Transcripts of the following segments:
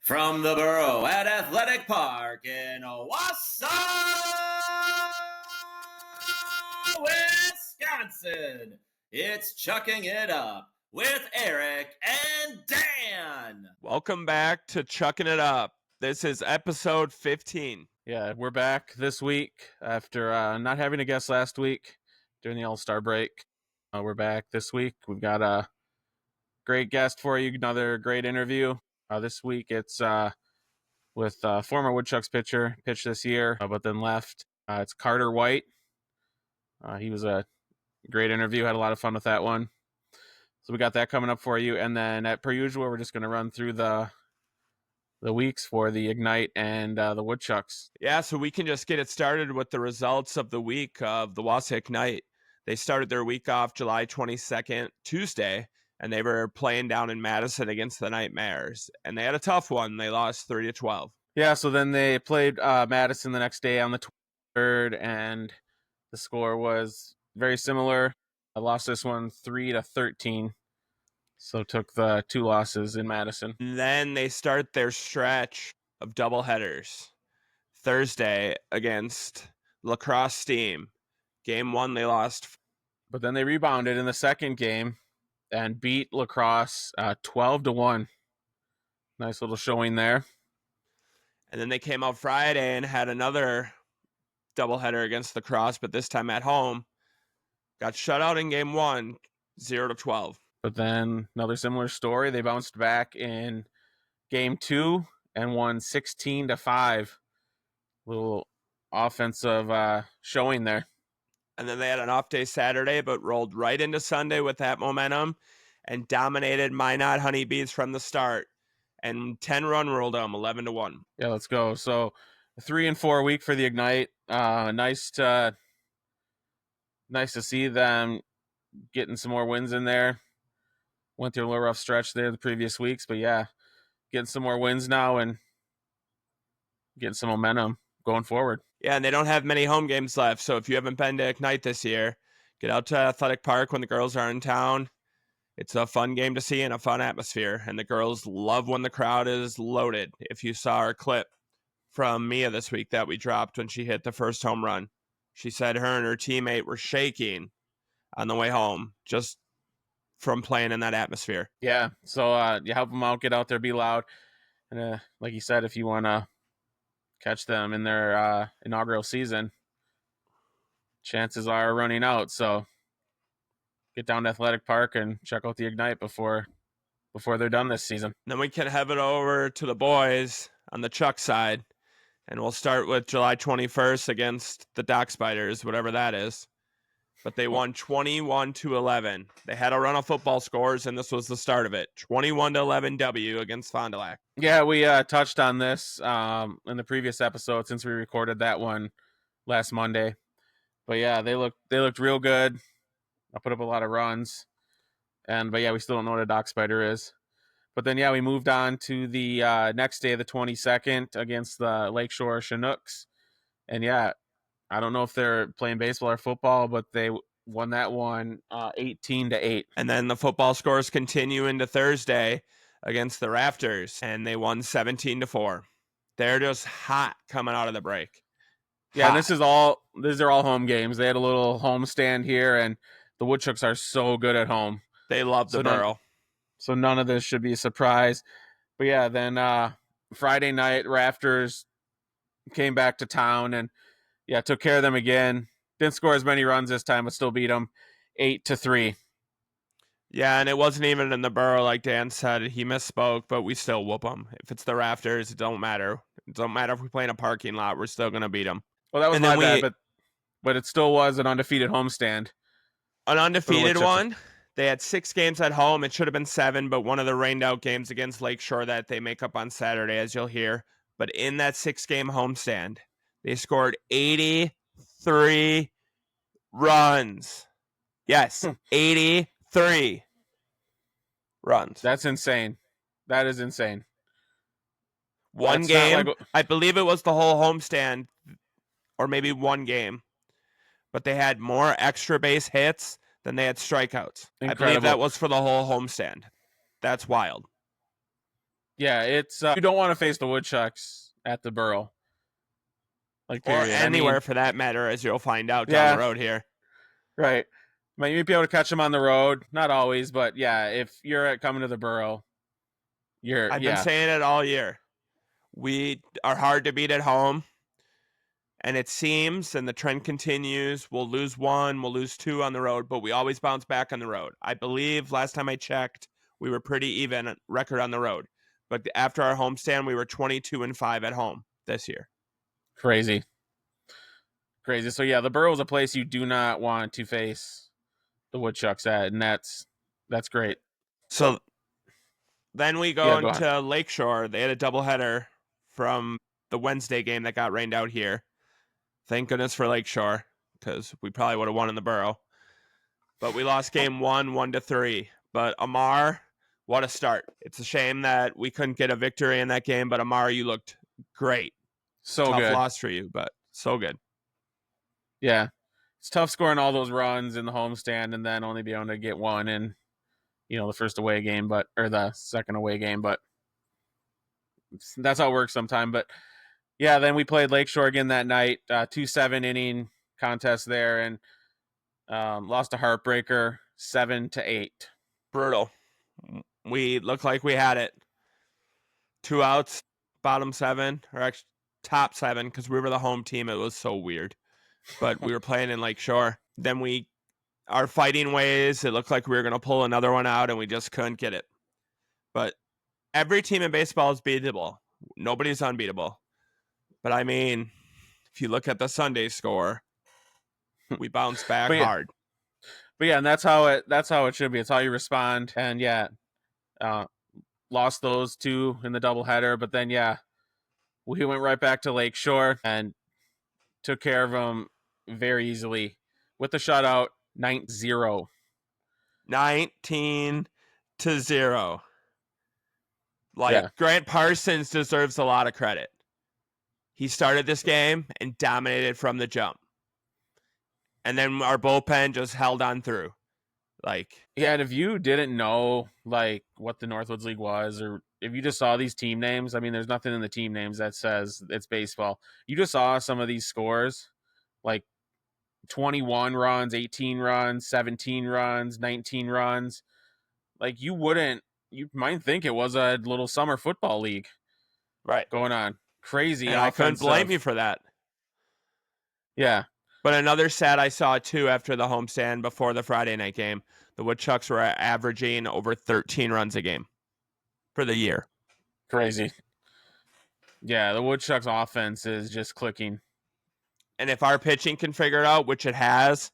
From the Borough at Athletic Park in Wausau, Wisconsin, it's Chucking It Up with Eric and Dan. Welcome back to Chucking It Up. This is episode 15. Yeah, we're back this week after not having a guest last week during the All-Star break. We're back this week. We've got a great guest for you, another great interview. This week it's with former Woodchucks pitcher, pitched this year, but then left. It's Carter White. He was a great interview, had a lot of fun with that one. So we got that coming up for you. And then, per usual, we're just going to run through the weeks for the Ignite and the Woodchucks. Yeah, so we can just get it started with the results of the week of the Wausau Ignite. They started their week off July 22nd, Tuesday, and they were playing down in Madison against the Nightmares. And they had a tough one. They lost 3-12. Yeah, so then they played Madison the next day on the 23rd, and the score was very similar. I lost this one 3-13. So took the two losses in Madison. And then they start their stretch of doubleheaders. Thursday against Lacrosse Steam. Game 1, they lost. But then they rebounded in the second game and beat Lacrosse 12-1. Nice little showing there. And then they came out Friday and had another doubleheader against Lacrosse, but this time at home. Got shut out in game 1, 0-12. But then another similar story. They bounced back in game 2 and won 16-5. Little offensive showing there. And then they had an off day Saturday, but rolled right into Sunday with that momentum and dominated Minot Honeybees from the start. And 10-run ruled them 11-1. Yeah, let's go. So a 3-4 week for the Ignite. Nice to see them getting some more wins in there. Went through a little rough stretch there the previous weeks, but yeah, getting some more wins now and getting some momentum going forward. Yeah, and they don't have many home games left, so if you haven't been to Ignite this year, get out to Athletic Park when the girls are in town. It's a fun game to see and a fun atmosphere, and the girls love when the crowd is loaded. If you saw our clip from Mia this week that we dropped when she hit the first home run, she said her and her teammate were shaking on the way home just from playing in that atmosphere. Yeah, so you help them out, get out there, be loud. And like you said, if you want to catch them in their inaugural season, chances are running out. So get down to Athletic Park and check out the Ignite before they're done this season. Then we can head it over to the boys on the Chuck side, and we'll start with July 21st against the Dock Spiders, whatever that is. But they won 21-11. They had a run of football scores, and this was the start of it. 21-11 W against Fond du Lac. Yeah, we touched on this in the previous episode since we recorded that one last Monday. But yeah, they looked real good. I put up a lot of runs. But yeah, we still don't know what a Dock Spider is. But then, yeah, we moved on to the next day, the 22nd, against the Lakeshore Chinooks. And yeah, I don't know if they're playing baseball or football, but they won that one 18-8. And then the football scores continue into Thursday against the Rafters, and they won 17-4. They're just hot coming out of the break. Yeah, and these are all home games. They had a little home stand here, and the Woodchucks are so good at home. They love the Borough. So none of this should be a surprise. But yeah, then Friday night, Rafters came back to town and yeah, took care of them again. Didn't score as many runs this time, but still beat them 8-3. Yeah, and it wasn't even in the Borough, like Dan said. He misspoke, but we still whoop them. If it's the Rafters, it don't matter. It don't matter if we play in a parking lot. We're still going to beat them. Well, that was my bad, but it still was an undefeated homestand. An undefeated one. They had 6 games at home. It should have been 7, but one of the rained-out games against Lakeshore that they make up on Saturday, as you'll hear. But in that 6-game homestand, they scored 83 runs. Yes, 83 runs. That's insane. That is insane. One game, I believe it was the whole homestand, or maybe one game. But they had more extra base hits than they had strikeouts. Incredible. I believe that was for the whole homestand. That's wild. Yeah, it's you don't want to face the woodchucks at the Burrow. Like, Or period. anywhere for that matter, as you'll find out down yeah, the road here. right. Might you be able to catch them on the road, not always, but yeah, if you're coming to the Burrow, I've been saying it all year. We are hard to beat at home, and it seems, and the trend continues, we'll lose 1, we'll lose 2 on the road, but we always bounce back on the road. I believe last time I checked, we were pretty even record on the road. But after our homestand, we were 22-5 at home this year. Crazy. So yeah, the Burrow is a place you do not want to face the woodchucks at, and that's great. So then we go go into Lakeshore. They had a doubleheader from the Wednesday game that got rained out here. Thank goodness for Lakeshore, because we probably would have won in the Burrow. But we lost game 1-3. But Amar, what a start. It's a shame that we couldn't get a victory in that game, but Amar, you looked great. So Tough good. loss for you, but so good. Yeah. It's tough scoring all those runs in the homestand and then only be able to get one in, the first away game, or the second away game, but that's how it works sometimes. But yeah, then we played Lakeshore again that night, 2-7 inning contest there, and lost a heartbreaker 7-8. Brutal. We looked like we had it. 2 outs, bottom 7, or actually top 7, because we were the home team. It was so weird. But we were playing in Lakeshore. Then our fighting ways, it looked like we were going to pull another one out, and we just couldn't get it. But every team in baseball is beatable. Nobody's unbeatable. But I mean, if you look at the Sunday score, we bounce back hard. But yeah, and that's how it should be. It's how you respond. And yeah, lost those 2 in the doubleheader, but then yeah, we went right back to Lakeshore and took care of them very easily with the shutout, 9-0. 19-0. Yeah. Grant Parsons deserves a lot of credit. He started this game and dominated from the jump. And then our bullpen just held on through. Yeah, and if you didn't know what the Northwoods League was, or if you just saw these team names, I mean, there's nothing in the team names that says it's baseball. You just saw some of these scores, like 21 runs, 18 runs, 17 runs, 19 runs. You might think it was a little summer football league going on. Crazy. And I couldn't blame you for that. Yeah. But another stat I saw too after the homestand before the Friday night game, the Woodchucks were averaging over 13 runs a game for the year. Crazy. Yeah, the Woodchucks offense is just clicking. And if our pitching can figure it out, which it has,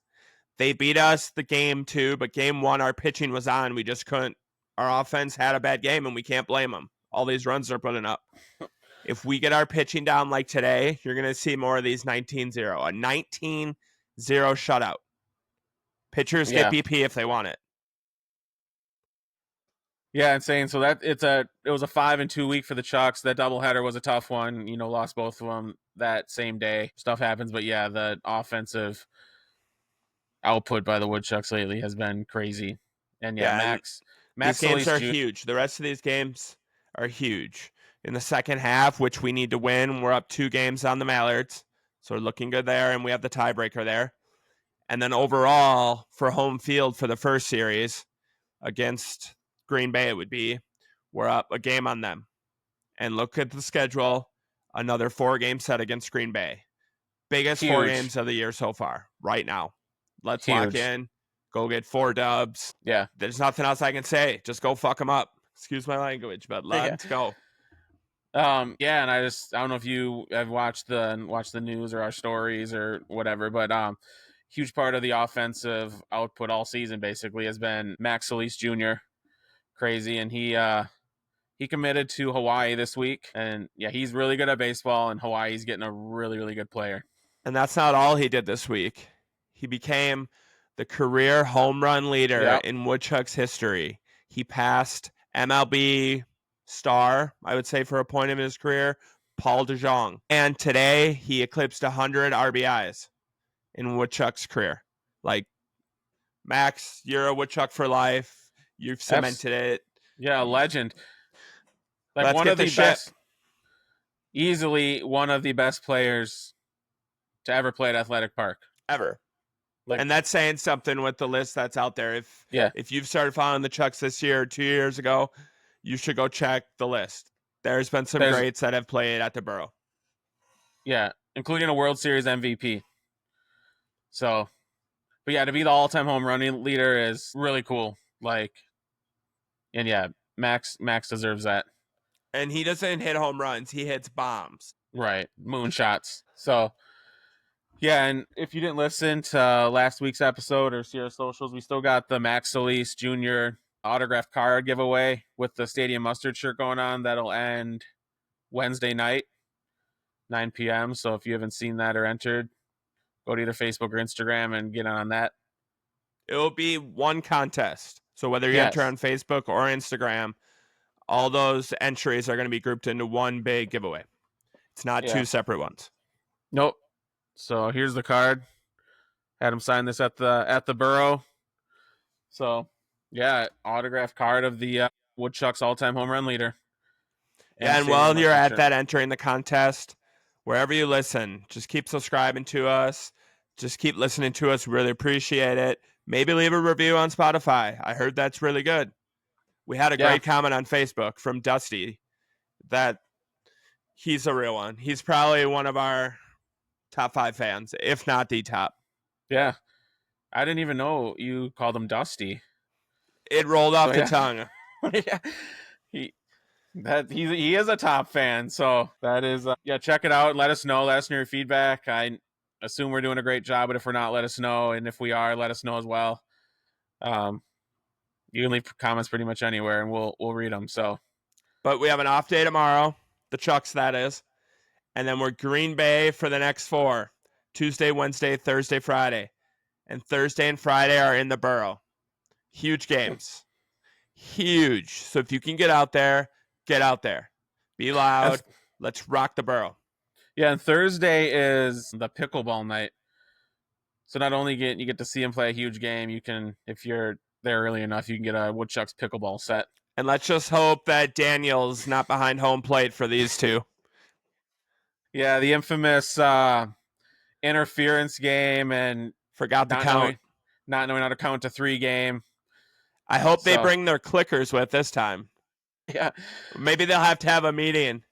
they beat us the game 2, but game 1, our pitching was on. We just couldn't. Our offense had a bad game, and we can't blame them. All these runs they're putting up. If we get our pitching down like today, you're going to see more of these 19-0. A 19-0 shutout. Pitchers get BP if they want it. Yeah, insane. So it was a 5-2 week for the Chucks. That doubleheader was a tough one. Lost both of them that same day. Stuff happens, but yeah, the offensive output by the Woodchucks lately has been crazy. And Max these games are huge. The rest of these games are huge. In the second half, which we need to win, we're up 2 games on the Mallards, so we're looking good there, and we have the tiebreaker there. And then overall, for home field for the first series against Green Bay, it would be, we're up a game on them. And look at the schedule, another 4-game set against Green Bay. Biggest huge. 4 games of the year so far, right now. Let's lock in, go get 4 dubs. Yeah. There's nothing else I can say. Just go fuck them up. Excuse my language, but let's go. And I don't know if you have watched the news or our stories or whatever, but huge part of the offensive output all season basically has been Max Solis Jr. Crazy, and he committed to Hawaii this week, and yeah, he's really good at baseball, and Hawaii's getting a really, really good player. And that's not all he did this week. He became the career home run leader in Woodchucks history. He passed MLB star, I would say, for a point in his career, Paul DeJong. And today, he eclipsed 100 RBIs in Woodchuck's career. Max, you're a Woodchuck for life. You've cemented it. Yeah, a legend. Like Let's one get of the the ship best, easily one of the best players to ever play at Athletic Park. ever. Like, And that's saying something with the list that's out there. yeah, If you've started following the Chucks this year or 2 years ago, you should go check the list. There's been some there's greats that have played at the Borough. yeah, including a World Series MVP. So, but yeah, to be the all-time home running leader is really cool. Like, and yeah, Max deserves that. And he doesn't hit home runs, he hits bombs. Right, moonshots. So, yeah, and if you didn't listen to last week's episode or see our socials, we still got the Max Solis Jr. autograph card giveaway with the Stadium Mustard shirt going on. That'll end Wednesday night, 9 p.m. So if you haven't seen that or entered, go to either Facebook or Instagram and get on that. It will be one contest. So whether you enter Yes. on Facebook or Instagram, all those entries are going to be grouped into one big giveaway. It's not Yeah. two separate ones. Nope. So here's the card. Had him sign this at the Borough. So yeah, autograph card of the Woodchucks all-time home run leader. Yeah, and Stadium while you're Mustard at shirt. that entering the contest, wherever you listen, just keep subscribing to us. Just keep listening to us. Really appreciate it. Maybe leave a review on Spotify. I heard that's really good. We had a Yeah. great comment on Facebook from Dusty that he's a real one. He's probably one of our top 5 fans, if not the top. Yeah. I didn't even know you called him Dusty. It rolled off So, the yeah. tongue. Yeah. He is a top fan, so that is yeah, check it out. Let us know. Let us know your feedback. I assume we're doing a great job, but if we're not, let us know. And if we are, let us know as well. You can leave comments pretty much anywhere, and we'll read them. So, But we have an off day tomorrow, the Chucks, that is. And then we're Green Bay for the next 4. Tuesday, Wednesday, Thursday, Friday. And Thursday and Friday are in the Borough. Huge games. Huge. So if you can get out there, get out there. Be loud. Let's rock the Borough. yeah, and Thursday is the pickleball night. So not only you get to see him play a huge game, you can, if you're there early enough, you can get a Woodchucks pickleball set. And let's just hope that Daniel's not behind home plate for these two. Yeah, the infamous interference game and Forgot to count. Not knowing how to count to 3 game. I hope they So- bring their clickers with this time. Yeah. Maybe they'll have to have a meeting.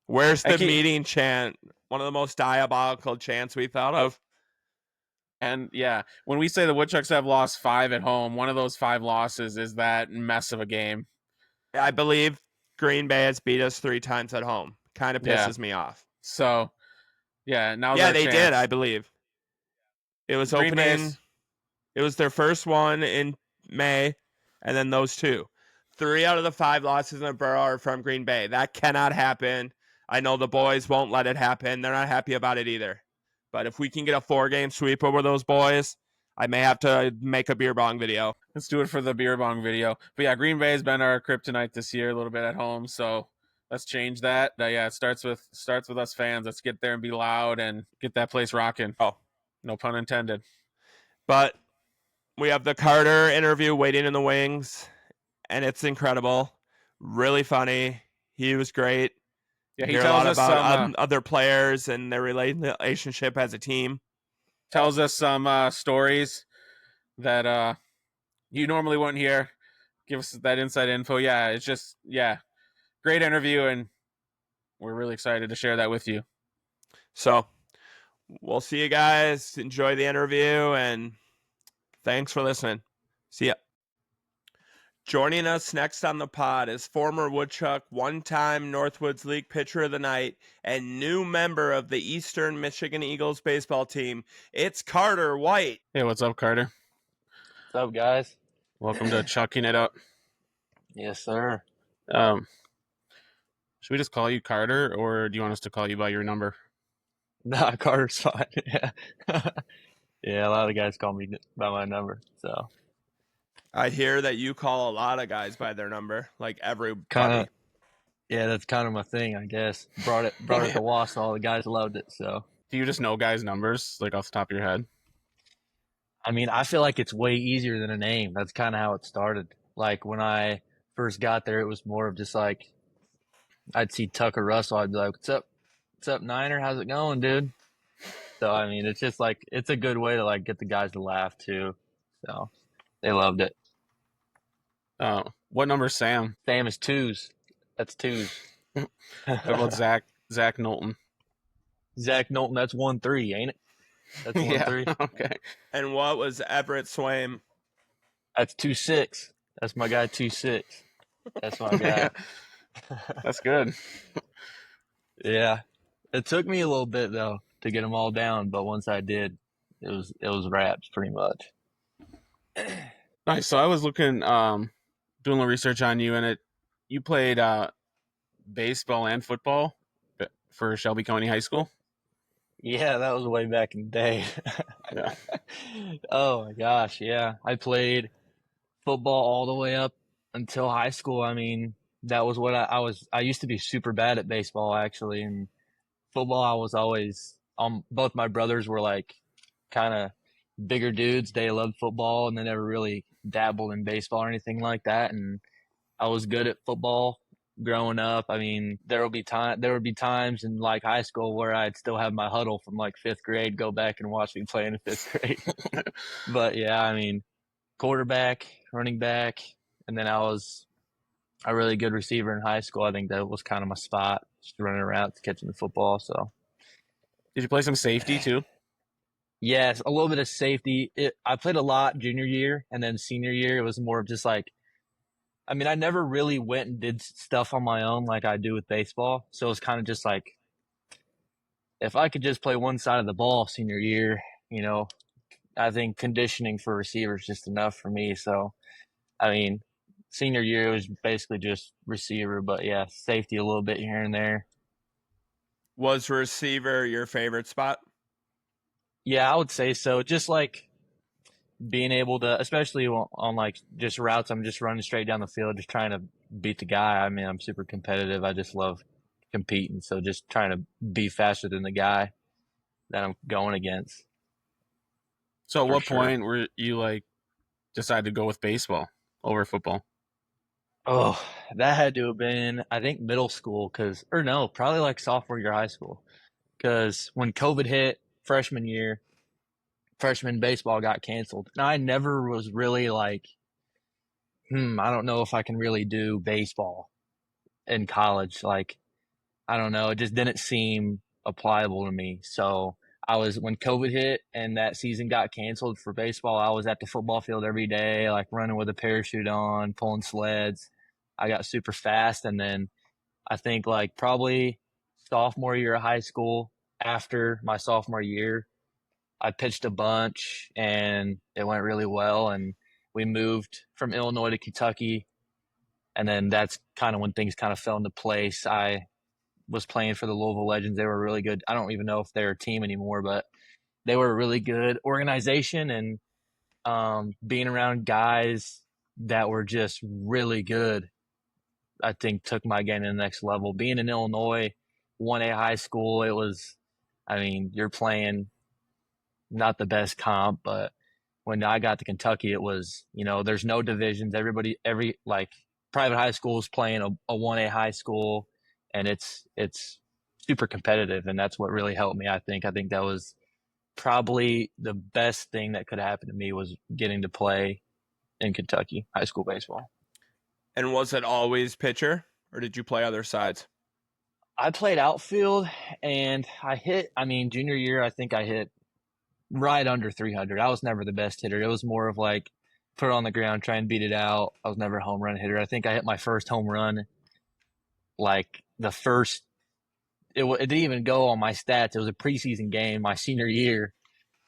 Where's the meeting chant? One of the most diabolical chants we thought of. And yeah, when we say the Woodchucks have lost 5 at home, one of those 5 losses is that mess of a game. I believe Green Bay has beat us 3 times at home. Kind of pisses me off. So, yeah, now yeah, they did. I believe it was Green opening. Bay's... It was their first one in May, and then those 2. 3 out of the 5 losses in the Borough are from Green Bay. That cannot happen. I know the boys won't let it happen. They're not happy about it either. But if we can get a 4-game sweep over those boys, I may have to make a beer bong video. Let's do it for the beer bong video. But yeah, Green Bay has been our kryptonite this year, a little bit at home. So let's change that. Yeah, it starts with us fans. Let's get there and be loud and get that place rocking. Oh, no pun intended. But we have the Carter interview waiting in the wings, and it's incredible. Really funny. He was great. Yeah, he hear tells a lot us about some other players and their relationship as a team. Tells us some stories that you normally wouldn't hear. Give us that inside info. Yeah, it's just great interview, and we're really excited to share that with you. So we'll see you guys. Enjoy the interview, and thanks for listening. See ya. Joining us next on the pod is former Woodchuck, one-time Northwoods League Pitcher of the Night, and new member of the Eastern Michigan Eagles baseball team. It's Carter White. Hey, what's up, Carter? What's up, guys? Welcome to Chucking It Up. Yes, sir. Should we just call you Carter, or do you want us to call you by your number? Nah, Carter's fine. Yeah. Yeah, a lot of guys call me by my number, so. I hear that you call a lot of guys by their number, like everybody. Yeah, that's kind of my thing, I guess. Brought it to Wausau. All the guys loved it, so. Do you just know guys' numbers, like off the top of your head? I mean, I feel like it's way easier than a name. That's kind of how it started. Like, when I first got there, it was more of just like, I'd see Tucker Russell, I'd be like, "What's up? What's up, Niner? How's it going, dude?" So I mean, it's just like it's a good way to like get the guys to laugh too. So they loved it. What number is Sam? Sam is twos. That's twos. What about Zach Knowlton? Zach Knowlton, that's 1-3, ain't it? That's Yeah. 1-3. Okay. And what was Everett Swaim? That's 2-6. That's my guy 2-6. That's my guy. That's good. Yeah. It took me a little bit though to get them all down, but once I did, it was wraps pretty much. Nice. So I was looking, doing a little research on you, and you played baseball and football for Shelby County High School. Yeah, that was way back in the day. Yeah. Oh my gosh, yeah. I played football all the way up until high school. I mean, that was what I was. I used to be super bad at baseball actually, and football I was always. Both my brothers were like kind of bigger dudes. They loved football, and they never really dabbled in baseball or anything like that. And I was good at football growing up. I mean, there would be times in like high school where I'd still have my huddle from like fifth grade, go back and watch me play in fifth grade. But yeah, I mean, quarterback, running back, and then I was a really good receiver in high school. I think that was kind of my spot, just running around catching the football. So Did you play some safety too? yes, a little bit of safety. I played a lot junior year, and then senior year it was more of just like, I mean, I never really went and did stuff on my own like I do with baseball. So it was kind of just like, if I could just play one side of the ball senior year, I think conditioning for receivers is just enough for me. So, I mean, senior year was basically just receiver, but yeah, safety a little bit here and there. Was receiver your favorite spot? Yeah, I would say so. Just like being able to, especially on like just routes, I'm just running straight down the field, just trying to beat the guy. I mean, I'm super competitive. I just love competing. So just trying to be faster than the guy that I'm going against. So at For what sure. point were you like decided to go with baseball over football? Oh, that had to have been, I think, middle school, or no, probably like sophomore year of high school. Because when COVID hit freshman year, freshman baseball got canceled. And I never was really like, I don't know if I can really do baseball in college. Like, I don't know. It just didn't seem applicable to me. So when COVID hit and that season got canceled for baseball, I was at the football field every day, like running with a parachute on, pulling sleds. I got super fast. And then I think like probably sophomore year of high school, after my sophomore year, I pitched a bunch and it went really well. And we moved from Illinois to Kentucky. And then that's kind of when things kind of fell into place. I was playing for the Louisville Legends. They were really good. I don't even know if they're a team anymore, but they were a really good organization. And being around guys that were just really good, I think took my game to the next level. Being in Illinois, 1A high school, I mean, you're playing not the best comp, but when I got to Kentucky, it was, there's no divisions. Every like private high school is playing a 1A high school, and it's super competitive, and that's what really helped me. I think that was probably the best thing that could happen to me was getting to play in Kentucky high school baseball. And was it always pitcher, or did you play other sides? I played outfield, and junior year, I think I hit right under 300. I was never the best hitter. It was more of like put it on the ground, try and beat it out. I was never a home run hitter. I think I hit my first home run like it didn't even go on my stats. It was a preseason game my senior year,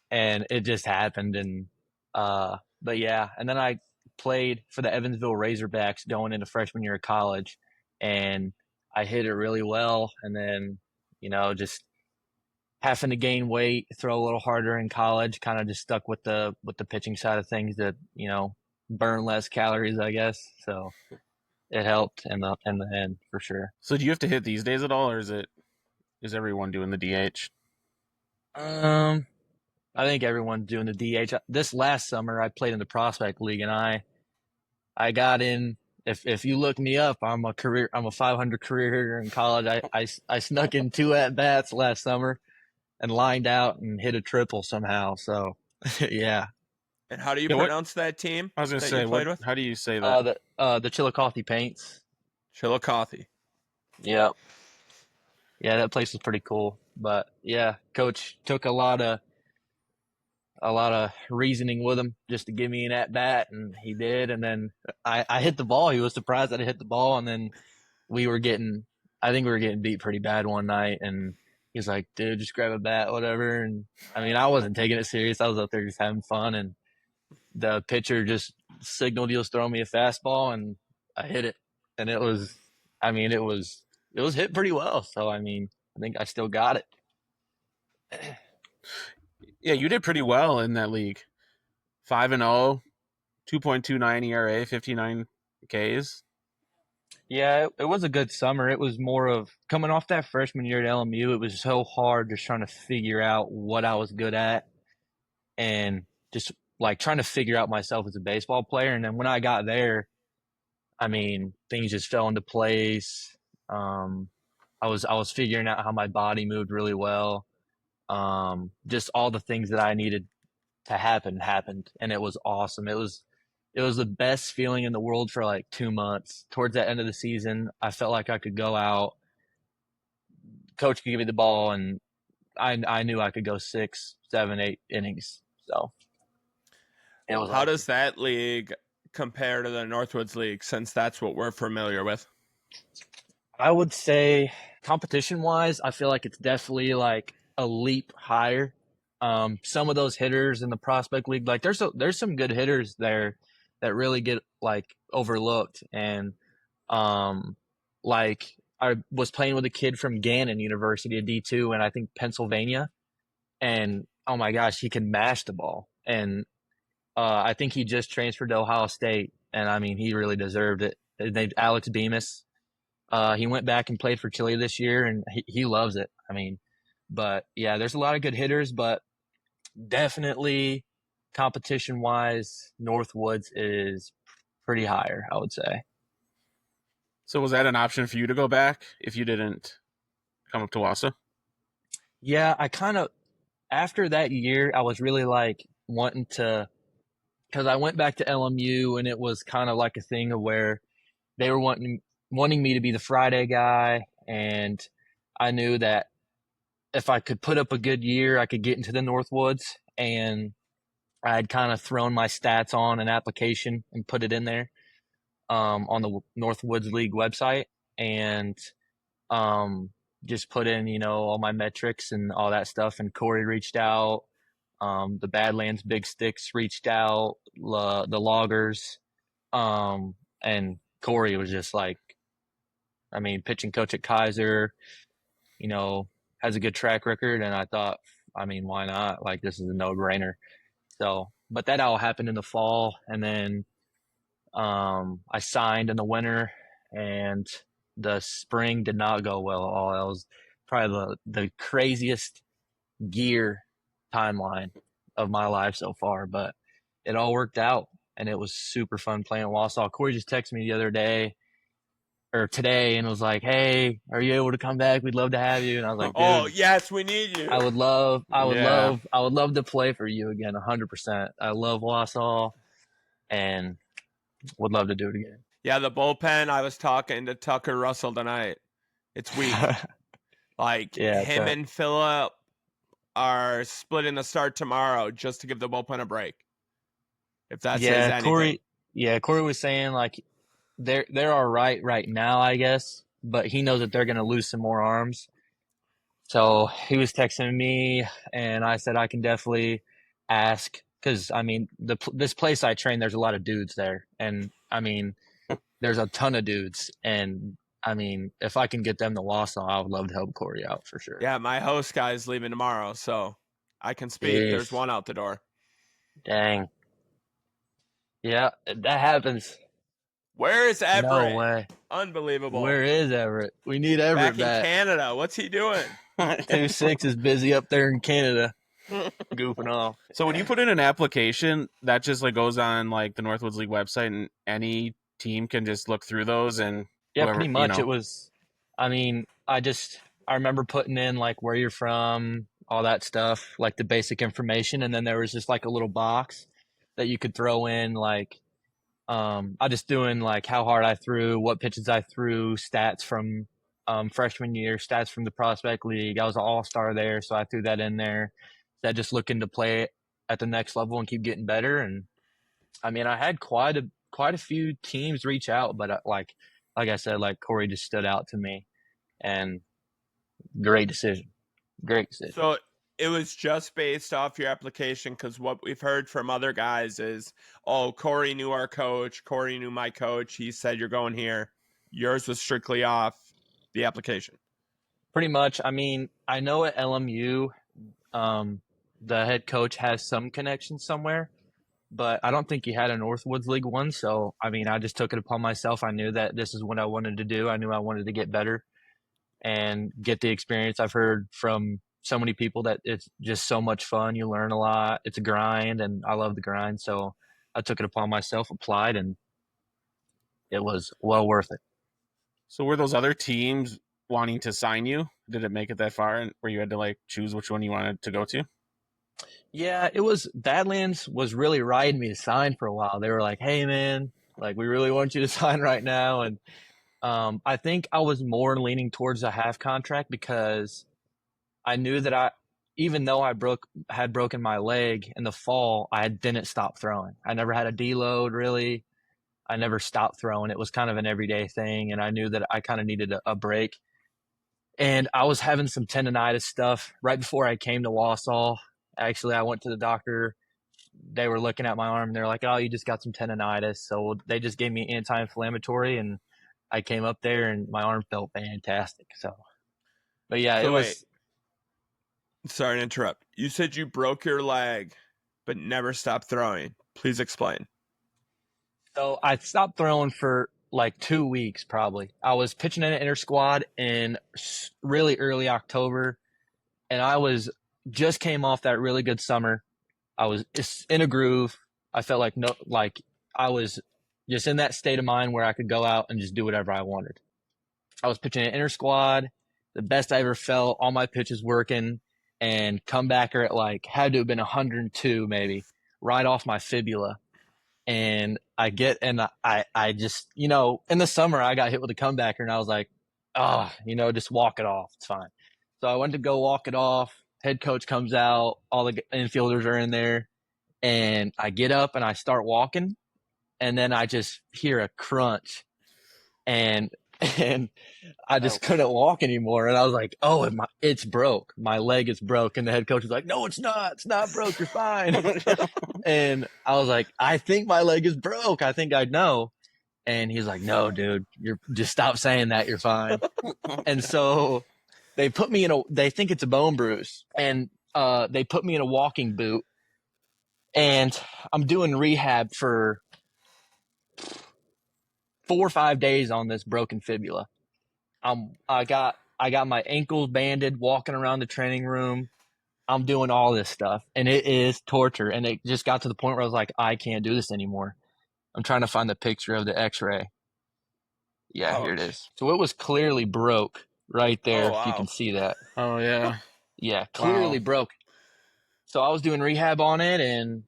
and it just happened. And but yeah, and then I played for the Evansville Razorbacks going into freshman year of college, and I hit it really well. And then just having to gain weight, throw a little harder in college, kind of just stuck with the pitching side of things to burn less calories, I guess. So it helped in the end for sure. So do you have to hit these days at all, or is everyone doing the DH? I think everyone's doing the DH. This last summer, I played in the Prospect League, and I got in if you look me up, I'm a 500 career hitter in college. I snuck in 2 at bats last summer and lined out and hit a triple somehow. So yeah, And how do you Yeah, what pronounce that team I was gonna that say, you played with? how do you say that? the Chillicothe Paints. Chillicothe. Yeah, yeah, that place was pretty cool. But yeah, coach took a lot of reasoning with him just to give me an at bat, and he did. And then I hit the ball. He was surprised that I hit the ball, and then we were getting, I think we were getting beat pretty bad one night, and he's like, "Dude, just grab a bat, whatever." And I mean, I wasn't taking it serious. I was up there just having fun, and the pitcher just signaled he was throwing me a fastball, and I hit it, and it was, I mean, it was hit pretty well. So I mean, I think I still got it. Yeah, you did pretty well in that league. 5-0, 2.29 ERA, 59 Ks. Yeah, it was a good summer. It was more of coming off that freshman year at LMU. It was so hard just trying to figure out what I was good at and just like trying to figure out myself as a baseball player. And then when I got there, I mean, things just fell into place. I was figuring out how my body moved really well. Just all the things that I needed to happen happened, and it was awesome. It was the best feeling in the world for like 2 months. Towards the end of the season, I felt like I could go out. Coach could give me the ball, and I knew I could go 6, 7, 8 innings. So it was How awesome. does that league compare to the Northwoods League, since that's what we're familiar with? I would say competition wise, I feel like it's definitely like a leap higher. Some of those hitters in the prospect league, like there's some good hitters there that really get like overlooked. And like I was playing with a kid from Gannon University, a D2, and I think Pennsylvania, and oh my gosh, he can mash the ball. And I think he just transferred to Ohio State, and I mean he really deserved it. His name's Alex Bemis. He went back and played for Chile this year, and he loves it. I mean, but yeah, there's a lot of good hitters, but definitely competition wise, Northwoods is pretty higher, I would say. So was that an option for you to go back if you didn't come up to Wassa? Yeah, I kind of, after that year, I was really like wanting to, because I went back to LMU, and it was kind of like a thing of where they were wanting me to be the Friday guy, and I knew that if I could put up a good year, I could get into the Northwoods. And I had kind of thrown my stats on an application and put it in there on the Northwoods League website, and um, just put in, you know, all my metrics and all that stuff. And Corey reached out. The Badlands Big Sticks reached out, the Loggers. And Corey was just like, I mean, pitching coach at Kaiser, you know, has a good track record. And I thought, I mean, why not? Like, this is a no brainer. So, but that all happened in the fall. And then I signed in the winter, and the spring did not go well at all. That was probably the craziest gear timeline of my life so far, but it all worked out, and it was super fun playing at Wausau. Corey just texted me the other day or today and was like, "Hey, are you able to come back? We'd love to have you." And I was like, "Dude, Oh, yes, we need you. I would love Yeah. to play for you again, 100%. I love Wausau and would love to do it again." Yeah, the bullpen, I was talking to Tucker Russell tonight. It's weak. Like, Yeah, him and Phillip are splitting the start tomorrow just to give the bullpen a break. If that says anything. Corey was saying like they're all right now, I guess, but he knows that they're going to lose some more arms. So he was texting me, and I said I can definitely ask, because I mean this place I train, there's a lot of dudes there, and I mean there's a ton of dudes, and I mean if I can get them to Wausau, I would love to help Corey out for sure. Yeah, my host guy's leaving tomorrow, so I can speak. There's one out the door. Dang. Yeah, that happens. Where is Everett? No way. Unbelievable. Where is Everett? We need Everett back in back. Canada? What's he doing? 2-6 is busy up there in Canada, goofing off. So when you put in an application, that just like goes on like the Northwoods League website, and any team can just look through those and Yeah, whoever, pretty much. It was, I mean, I remember putting in like where you're from, all that stuff, like the basic information. And then there was just like a little box that you could throw in, like, I just doing like how hard I threw, what pitches I threw, stats from freshman year, stats from the prospect league. I was an all-star there, so I threw that in there. That just looking to play at the next level and keep getting better. And I mean, I had quite a few teams reach out, but like I said, like Corey just stood out to me, and great decision, great decision. So it was just based off your application, because what we've heard from other guys is, oh, Corey knew our coach, Corey knew my coach, he said you're going here. Yours was strictly off the application. Pretty much. I mean, I know at LMU, the head coach has some connection somewhere, but I don't think he had a Northwoods League One. So, I mean, I just took it upon myself. I knew that this is what I wanted to do. I knew I wanted to get better and get the experience. I've heard from so many people that it's just so much fun. You learn a lot. It's a grind, and I love the grind. So I took it upon myself, applied, and it was well worth it. So were those other teams wanting to sign you? Did it make it that far, and where you had to like choose which one you wanted to go to? Yeah, it was Badlands was really riding me to sign for a while. They were like, "Hey, man, like we really want you to sign right now." And I think I was more leaning towards a half contract because I knew that even though had broken my leg in the fall, I didn't stop throwing. I never had a deload really. I never stopped throwing. It was kind of an everyday thing, and I knew that I kind of needed a break. And I was having some tendonitis stuff right before I came to Wausau. Actually, I went to the doctor. They were looking at my arm, and they're like, "Oh, you just got some tendonitis." So they just gave me anti-inflammatory, and I came up there, and my arm felt fantastic. So, but yeah, So it was. Sorry to interrupt. You said you broke your leg, but never stopped throwing. Please explain. So I stopped throwing for like 2 weeks, probably. I was pitching in an inter squad in really early October, and I was just came off that really good summer. I was just in a groove. I felt like I was just in that state of mind where I could go out and just do whatever I wanted. I was pitching an inter squad, the best I ever felt, all my pitches working, and comebacker at like had to have been 102 maybe, right off my fibula. And I just, in the summer I got hit with a comebacker and I was like, just walk it off. It's fine. So I went to go walk it off. Head coach comes out, all the infielders are in there, and I get up and I start walking, and then I just hear a crunch, and and I just couldn't walk anymore. And I was like, "Oh, it's broke. My leg is broke." And the head coach was like, "No, it's not. It's not broke. You're fine." And I was like, "I think my leg is broke. I think I know." And he's like, "No, dude, you're just stop saying that. You're fine." And so they put me they think it's a bone bruise, and they put me in a walking boot, and I'm doing rehab for 4 or 5 days on this broken fibula. I got my ankles banded, walking around the training room. I'm doing all this stuff, and it is torture. And it just got to the point where I was like, I can't do this anymore. I'm trying to find the picture of the X-ray. Yeah, here it is. So it was clearly broke right there. Oh, If you wow. can see that. Oh yeah. Yeah, clearly Wow. broke. So I was doing rehab on it, and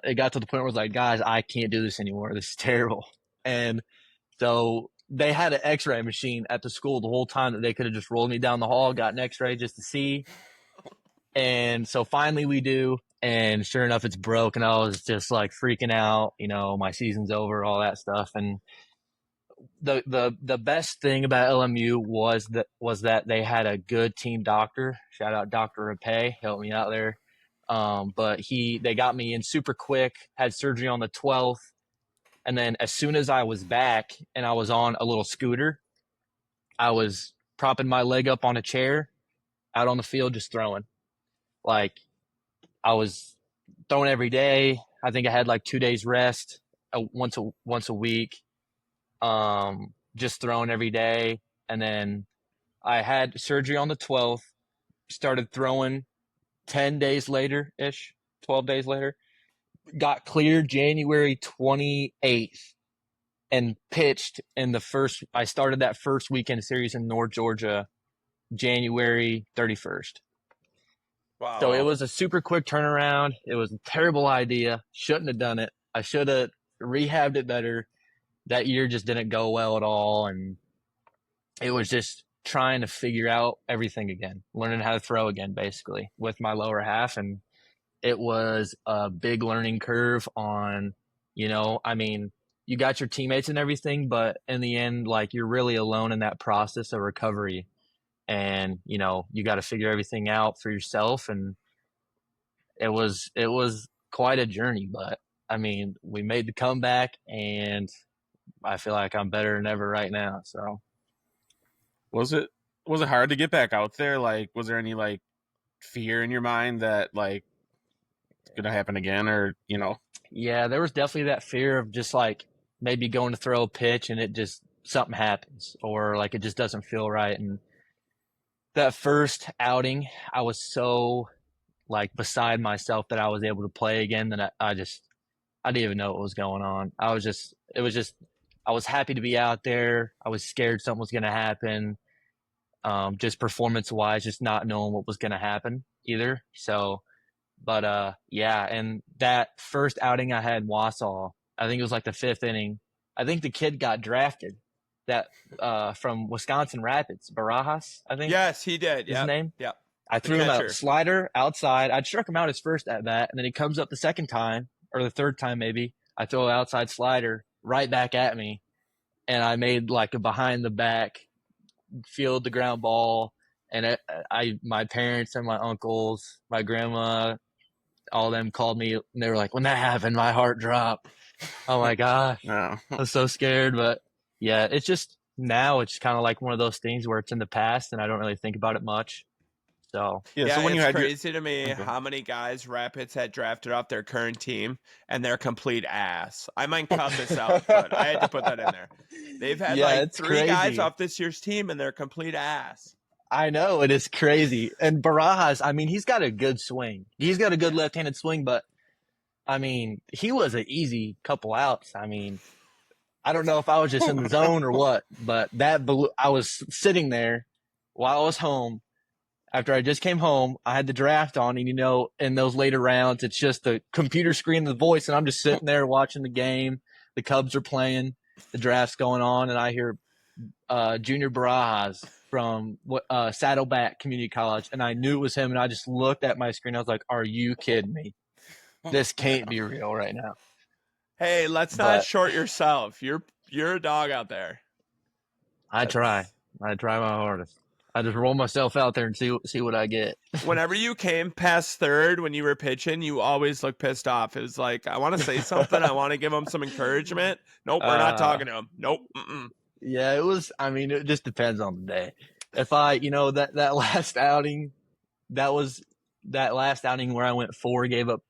it got to the point where I was like, guys, I can't do this anymore. This is terrible. And so they had an X-ray machine at the school the whole time that they could have just rolled me down the hall, got an X-ray just to see. And so finally we do, and sure enough, it's broke. And I was just like freaking out, my season's over, all that stuff. And the best thing about LMU was that they had a good team doctor. Shout out Dr. Rapay, helped me out there. But they got me in super quick, had surgery on the 12th. And then as soon as I was back and I was on a little scooter, I was propping my leg up on a chair out on the field, just throwing. Like I was throwing every day. I think I had like 2 days rest once a week. Just throwing every day. And then I had surgery on the 12th, started throwing 10 days later-ish, 12 days later. Got cleared January 28th. and pitched in I started that first weekend series in North Georgia, January 31st. Wow. So it was a super quick turnaround. It was a terrible idea. Shouldn't have done it. I should have rehabbed it better. That year just didn't go well at all. And it was just trying to figure out everything again, learning how to throw again, basically, with my lower half. And it was a big learning curve on, I mean, you got your teammates and everything, but in the end, like, you're really alone in that process of recovery. And, you got to figure everything out for yourself. And it was quite a journey, but I mean, we made the comeback, and I feel like I'm better than ever right now. So Was it hard to get back out there? Like, was there any like fear in your mind that like it's gonna happen again, or yeah, there was definitely that fear of just like maybe going to throw a pitch and it just something happens, or like it just doesn't feel right. And that first outing, I was so like beside myself that I was able to play again that I didn't even know what was going on. I was happy to be out there. I was scared something was going to happen. Just performance wise, just not knowing what was going to happen either. So, but yeah. And that first outing I had in Wausau, I think it was like the 5th inning. I think the kid got drafted from Wisconsin Rapids, Barajas, I think. Yes, he did. His name. Yep. I The threw him catcher. out slider outside. I struck him out his first at bat, and then he comes up the second time, or the third time maybe. I throw an outside slider right back at me, and I made like a behind the back field the ground ball. And my parents and my uncles, my grandma, all of them called me, and they were like, when that happened, my heart dropped. Oh my gosh, no? I was so scared. But yeah, it's just now it's kind of like one of those things where it's in the past, and I don't really think about it much. So Yeah. So when you it's had crazy to me Okay. how many guys Rapids had drafted off their current team and they're complete ass. I might cut this out, but I had to put that in there. They've had Yeah, like it's 3 guys crazy. off this year's team and they're complete ass. I know, it is crazy. And Barajas, I mean, he's got a good swing. He's got a good left-handed swing, but I mean, he was an easy couple outs. I mean, I don't know if I was just in the zone or what, but I was sitting there while I was home. After I just came home, I had the draft on, and in those later rounds, it's just the computer screen, the voice, and I'm just sitting there watching the game. The Cubs are playing, the draft's going on, and I hear Junior Barajas from Saddleback Community College, and I knew it was him, and I just looked at my screen. I was like, "Are you kidding me? This can't be real right now." Hey, let's not short yourself. You're a dog out there. I try my hardest. I just roll myself out there and see what I get. Whenever you came past third when you were pitching, you always look pissed off. It was like, I want to say something. I want to give him some encouragement. Nope, we're not talking to him. Nope. Mm-mm. Yeah, it was. I mean, it just depends on the day. If I, that last outing, that last outing where I went 4, gave up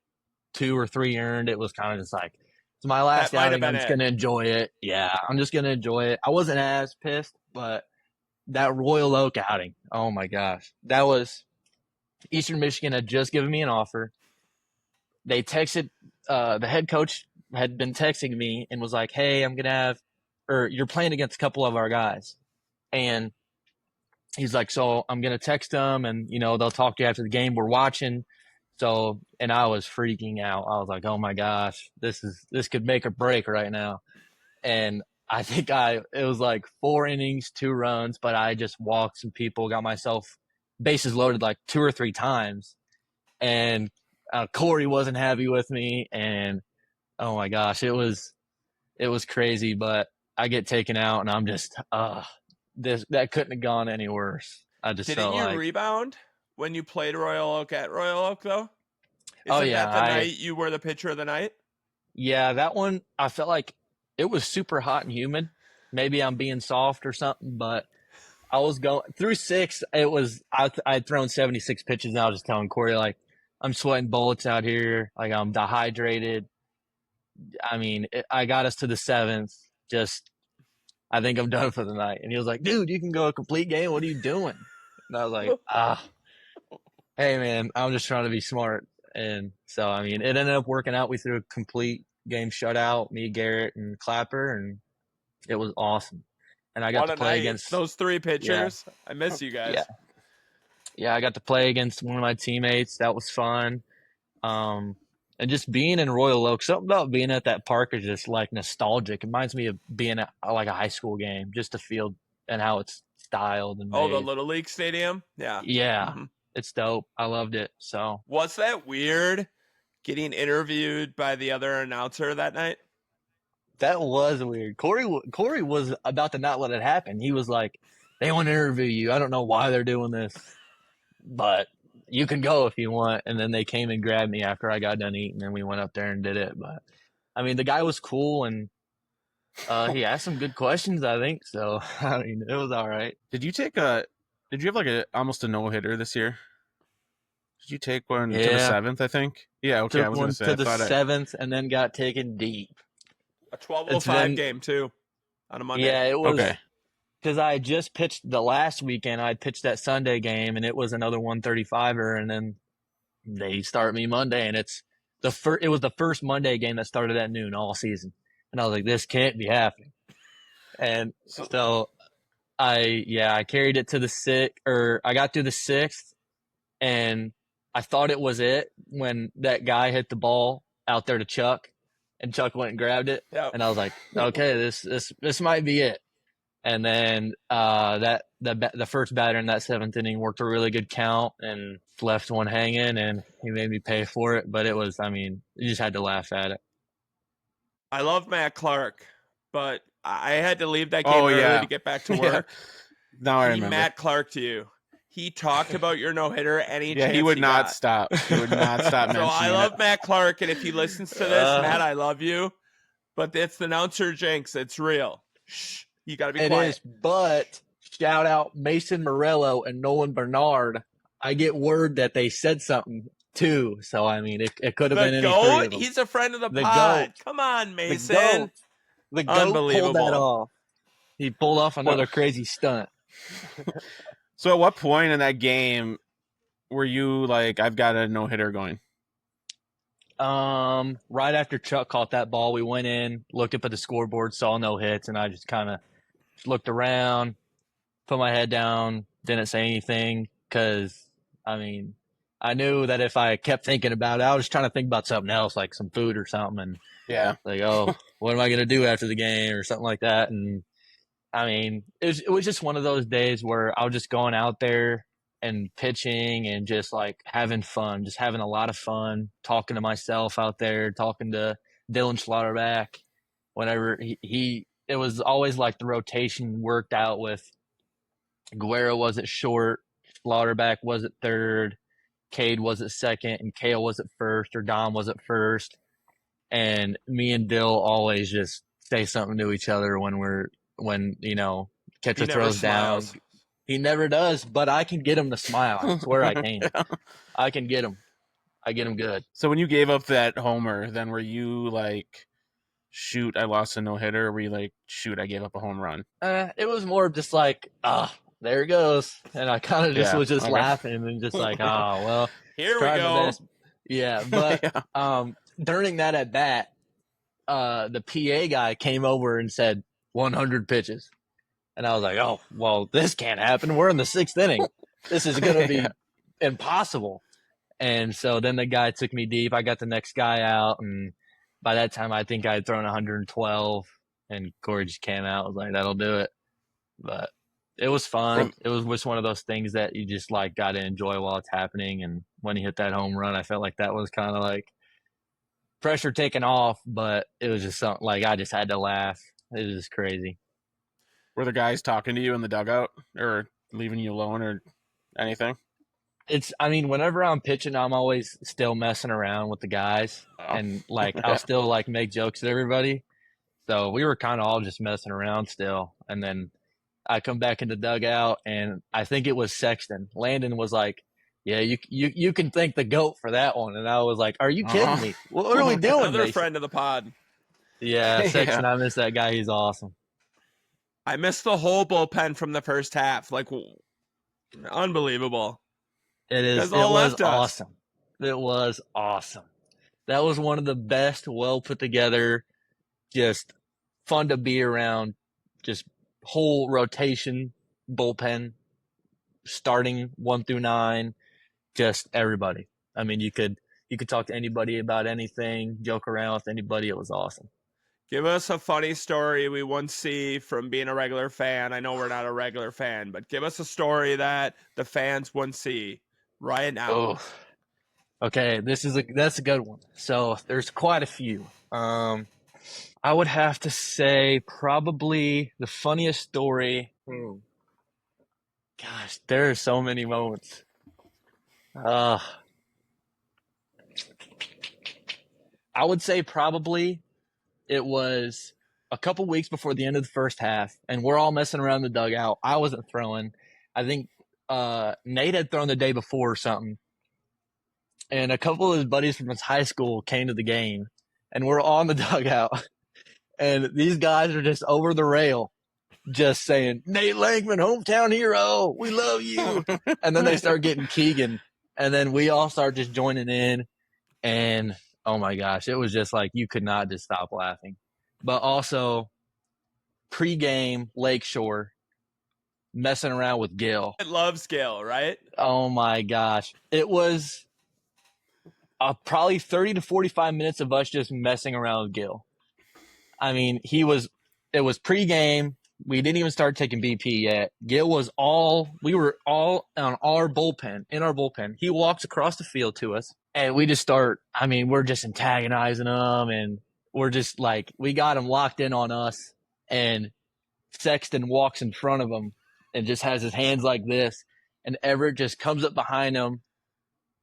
2 or 3 earned. It was kind of just like, it's my last That might have outing. been I'm just it. gonna enjoy it. Yeah, I'm just gonna enjoy it. I wasn't as pissed, but that Royal Oak outing, oh my gosh, that was Eastern Michigan had just given me an offer. They texted, the head coach had been texting me and was like, "Hey, you're playing against a couple of our guys," and he's like, "So I'm gonna text them, and they'll talk to you after the game. We're watching." So, and I was freaking out. I was like, "Oh my gosh, this could make or break right now." And I think it was like 4 innings, 2 runs, but I just walked some people, got myself bases loaded like 2 or 3 times. And Corey wasn't happy with me. And oh my gosh, it was crazy, but I get taken out and I'm just, that couldn't have gone any worse. I just Didn't felt you like, rebound when you played Royal Oak at Royal Oak, though? Oh, Isn't yeah, that the night you were the pitcher of the night? yeah, that one, I felt like it was super hot and humid. Maybe I'm being soft or something, but I was going through 6. It was, I'd thrown 76 pitches, and I was just telling Corey, like, I'm sweating bullets out here. Like, I'm dehydrated. I mean, I got us to the 7th. Just, I think I'm done for the night. And he was like, "Dude, you can go a complete game. What are you doing?" And I was like, hey, man, I'm just trying to be smart. And so, I mean, it ended up working out. We threw a complete game shutout, me, Garrett, and Clapper, and It was awesome. And I got What to a play night. against Those 3 pitchers. I miss you guys. yeah. Yeah, I got to play against one of my teammates. That was fun. And just being in Royal Oak, something about being at that park is just like nostalgic. It reminds me of being at like a high school game, just the field and how it's styled and Oh, made. the Little League Stadium? Yeah. Yeah, Mhm. it's dope. I loved it. So Was that weird getting interviewed by the other announcer that night? that was weird. Corey was about to not let it happen. He was like, "They want to interview you. I don't know why they're doing this, but you can go if you want." And then they came and grabbed me after I got done eating, and we went up there and did it. But I mean, the guy was cool, and he asked some good questions, I think. So I mean, it was all right. Did you have like almost a no-hitter this year? Did you take one to the Yeah, 7th, I think? Yeah, okay, I took was going one to say, to I the thought 7th, and then got taken deep. A It's 12:05 been game, too, on a Monday. yeah, it was. Okay. Because I had just pitched the last weekend. I pitched that Sunday game, and it was another 135er. And then they start me Monday, and it's it was the first Monday game that started at noon all season. And I was like, this can't be happening. And so I carried it to the I got to the 6th, and I thought it was it when that guy hit the ball out there to Chuck, and Chuck went and grabbed it. Yep. And I was like, okay, this might be it. And then the first batter in that 7th inning worked a really good count and left one hanging, and he made me pay for it. But it was, I mean, you just had to laugh at it. I love Matt Clark, but I had to leave that game Oh, early yeah. to get back to work. Now I He remember. Matt Clark to you. He talked about your no-hitter any Yeah, chance he would not got. stop. He would not stop So mentioning I love it. Matt Clark, and if he listens to this, Matt, I love you. But it's the announcer jinx. It's real. Shh. You got to be It quiet. is, but shout out Mason Morello and Nolan Bernard. I get word that they said something too. So, I mean, it could have been The any three of GOAT? them. He's a friend of the The pod. GOAT. Come on, The Mason. GOAT. The GOAT pulled that Unbelievable. off. He pulled off another crazy stunt. So at what point in that game were you like, I've got a no-hitter going? Right after Chuck caught that ball, we went in, looked up at the scoreboard, saw no hits, and I just kind of looked around, put my head down, didn't say anything because, I mean, I knew that if I kept thinking about it, I was trying to think about something else, like some food or something, and Yeah. like, oh, what am I gonna do after the game or something like that? And I mean, it was just one of those days where I was just going out there and pitching and just like having fun, just having a lot of fun, talking to myself out there, talking to Dylan Schlotterback. Whenever it was always like the rotation worked out with Guerra was at short, Schlotterback was at third, Cade was at second, and Kale was at first, or Dom was at first. And me and Dill always just say something to each other when catcher He never throws down. smiles. He never does, but I can get him to smile. I swear I can. I can get him. I get him good. So when you gave up that homer, then were you like, shoot, I lost a no-hitter? Or were you like, shoot, I gave up a home run? It was more just like, there it goes. And I kind of just Yeah, was just okay. laughing and just like, oh, well. Here we tried my go. best. Yeah, but Yeah. during that at bat, the PA guy came over and said 100 pitches. And I was like, oh, well, this can't happen. We're in the 6th inning. This is going to be impossible. And so then the guy took me deep. I got the next guy out. And by that time, I think I had thrown 112. And Corey just came out. I was like, that'll do it. But it was fun. It was just one of those things that you just like got to enjoy while it's happening. And when he hit that home run, I felt like that was kind of like pressure taken off. But it was just something like I just had to laugh. It was just crazy. Were the guys talking to you in the dugout or leaving you alone or anything? I mean, whenever I'm pitching, I'm always still messing around with the guys. Oh. And like, I'll still like make jokes at everybody. So we were kind of all just messing around still. And then I come back in the dugout, and I think it was Sexton. Landon was like, yeah, you can thank the GOAT for that one. And I was like, are you kidding me? What are we doing? Another Mason? friend of the pod. Yeah, Sexton, Yeah. I miss that guy. He's awesome. I missed the whole bullpen from the first half. Like, unbelievable. It is. Guys It all was left us. awesome. It was awesome. That was one of the best, well put together, just fun to be around just whole rotation, bullpen, starting 1 through 9, just everybody. I mean, you could talk to anybody about anything, joke around with anybody. It was awesome. Give us a funny story we once see from being a regular fan. I know we're not a regular fan, but give us a story that the fans wouldn't see right now. Oh, okay. That's a good one. So there's quite a few. I would have to say probably the funniest story. Gosh, there are so many moments. I would say probably it was a couple weeks before the end of the first half, and we're all messing around in the dugout. I wasn't throwing. I think Nate had thrown the day before or something. And a couple of his buddies from his high school came to the game, and we're all in the dugout. And these guys are just over the rail, just saying, Nate Langman, hometown hero, we love you. And then they start getting Keegan, and then we all start just joining in. And oh my gosh, it was just like you could not just stop laughing. But also, pregame Lakeshore, messing around with Gil. It loves Gil, right? Oh my gosh. It was probably 30 to 45 minutes of us just messing around with Gil. I mean, it was pregame. We didn't even start taking BP yet. We were all in our bullpen. He walks across the field to us, and we just we're just antagonizing him, and we're just like, we got him locked in on us, and Sexton walks in front of him and just has his hands like this, and Everett just comes up behind him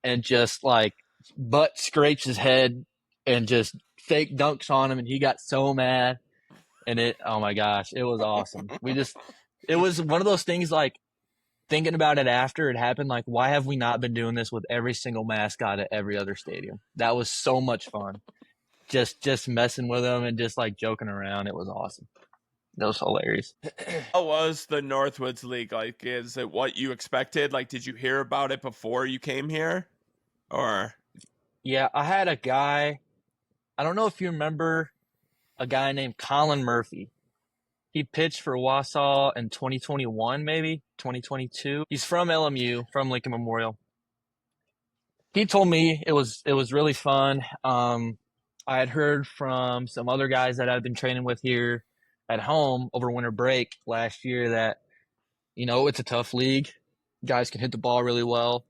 and just like butt scrapes his head and just fake dunks on him, and he got so mad. And oh my gosh, it was awesome. It was one of those things, like, thinking about it after it happened, like, why have we not been doing this with every single mascot at every other stadium? That was so much fun. Just messing with them and just like joking around. It was awesome. That was hilarious. How was the Northwoods League? Like, is it what you expected? Like, did you hear about it before you came here? Or? Yeah, I had a guy, I don't know if you remember a guy named Colin Murphy. He pitched for Wausau in 2021, maybe 2022. He's from LMU, from Lincoln Memorial. He told me it was really fun. I had heard from some other guys that I've been training with here at home over winter break last year that, it's a tough league. Guys can hit the ball really well.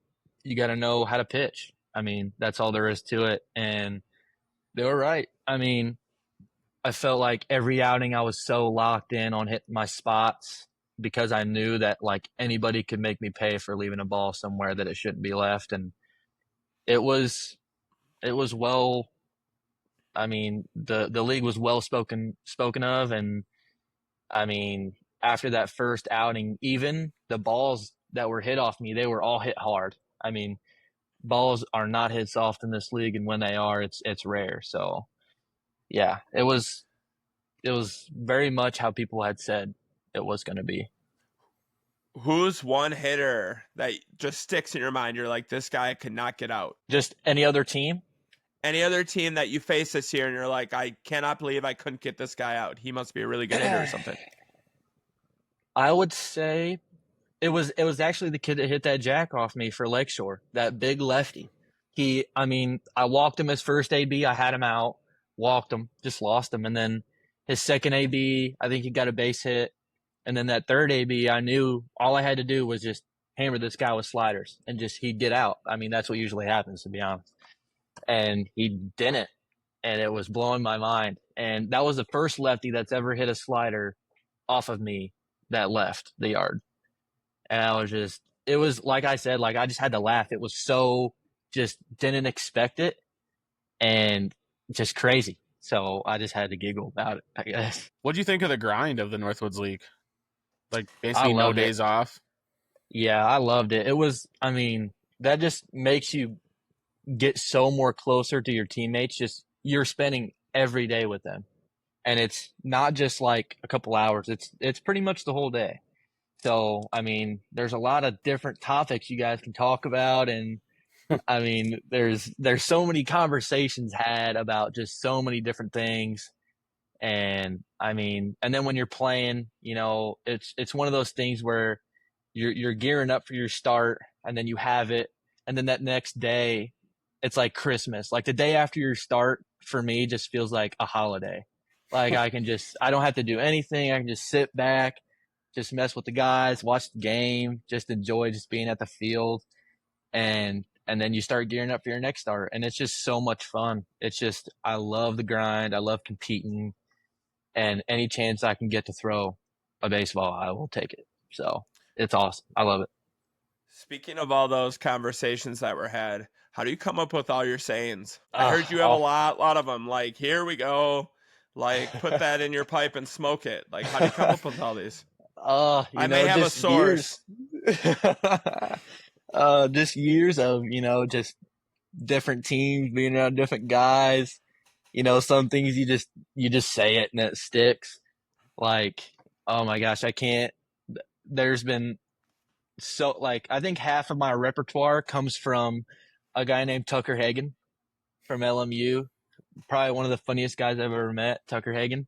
You got to know how to pitch. I mean, that's all there is to it. And they were right. I mean, I felt like every outing I was so locked in on hitting my spots because I knew that, like, anybody could make me pay for leaving a ball somewhere that it shouldn't be left. And it was well, I mean, the league was well spoken of. And I mean, after that first outing, even the balls that were hit off me, they were all hit hard. I mean, balls are not hit soft in this league, and when they are, it's rare. So yeah, it was very much how people had said it was going to be. Who's one hitter that just sticks in your mind? You're like, this guy could not get out. Just any other team? Any other team that you face this year and you're like, I cannot believe I couldn't get this guy out. He must be a really good hitter or something. I would say it was actually the kid that hit that jack off me for Lakeshore, that big lefty. I walked him his first AB. I had him out, walked him, just lost him. And then his second AB, I think he got a base hit. And then that third AB, I knew all I had to do was just hammer this guy with sliders and he'd get out. I mean, that's what usually happens, to be honest. And he didn't. And it was blowing my mind. And that was the first lefty that's ever hit a slider off of me that left the yard. And it was like I said, like, I just had to laugh. It was so, just didn't expect it and just crazy. So I just had to giggle about it, I guess. What do you think of the grind of the Northwoods League? Like, basically no days off? Yeah, I loved it. It was, I mean, that just makes you get so more closer to your teammates. Just, you're spending every day with them. And it's not just like a couple hours. It's pretty much the whole day. So, I mean, there's a lot of different topics you guys can talk about. And I mean, there's so many conversations had about just so many different things. And I mean, and then when you're playing, you know, it's one of those things where you're gearing up for your start, and then you have it, and then that next day, it's like Christmas. Like the day after your start for me just feels like a holiday. Like I don't have to do anything. I can just sit back, just mess with the guys, watch the game, just enjoy just being at the field, and then you start gearing up for your next start, and it's just so much fun. It's just I love the grind. I love competing, and any chance I can get to throw a baseball, I will take it. So it's awesome. I love it. Speaking of all those conversations that were had, how do you come up with all your sayings? I Uh, heard you have a lot of them. Like, here we go. Like, put that in your pipe and smoke it. Like, how do you come up with all these? I may have a source. Just years of, you know, just different teams, being around different guys. You know, some things you just say it and it sticks. Like, oh my gosh, I can't. There's been like I think half of my repertoire comes from a guy named Tucker Hagen from LMU. Probably one of the funniest guys I've ever met, Tucker Hagen.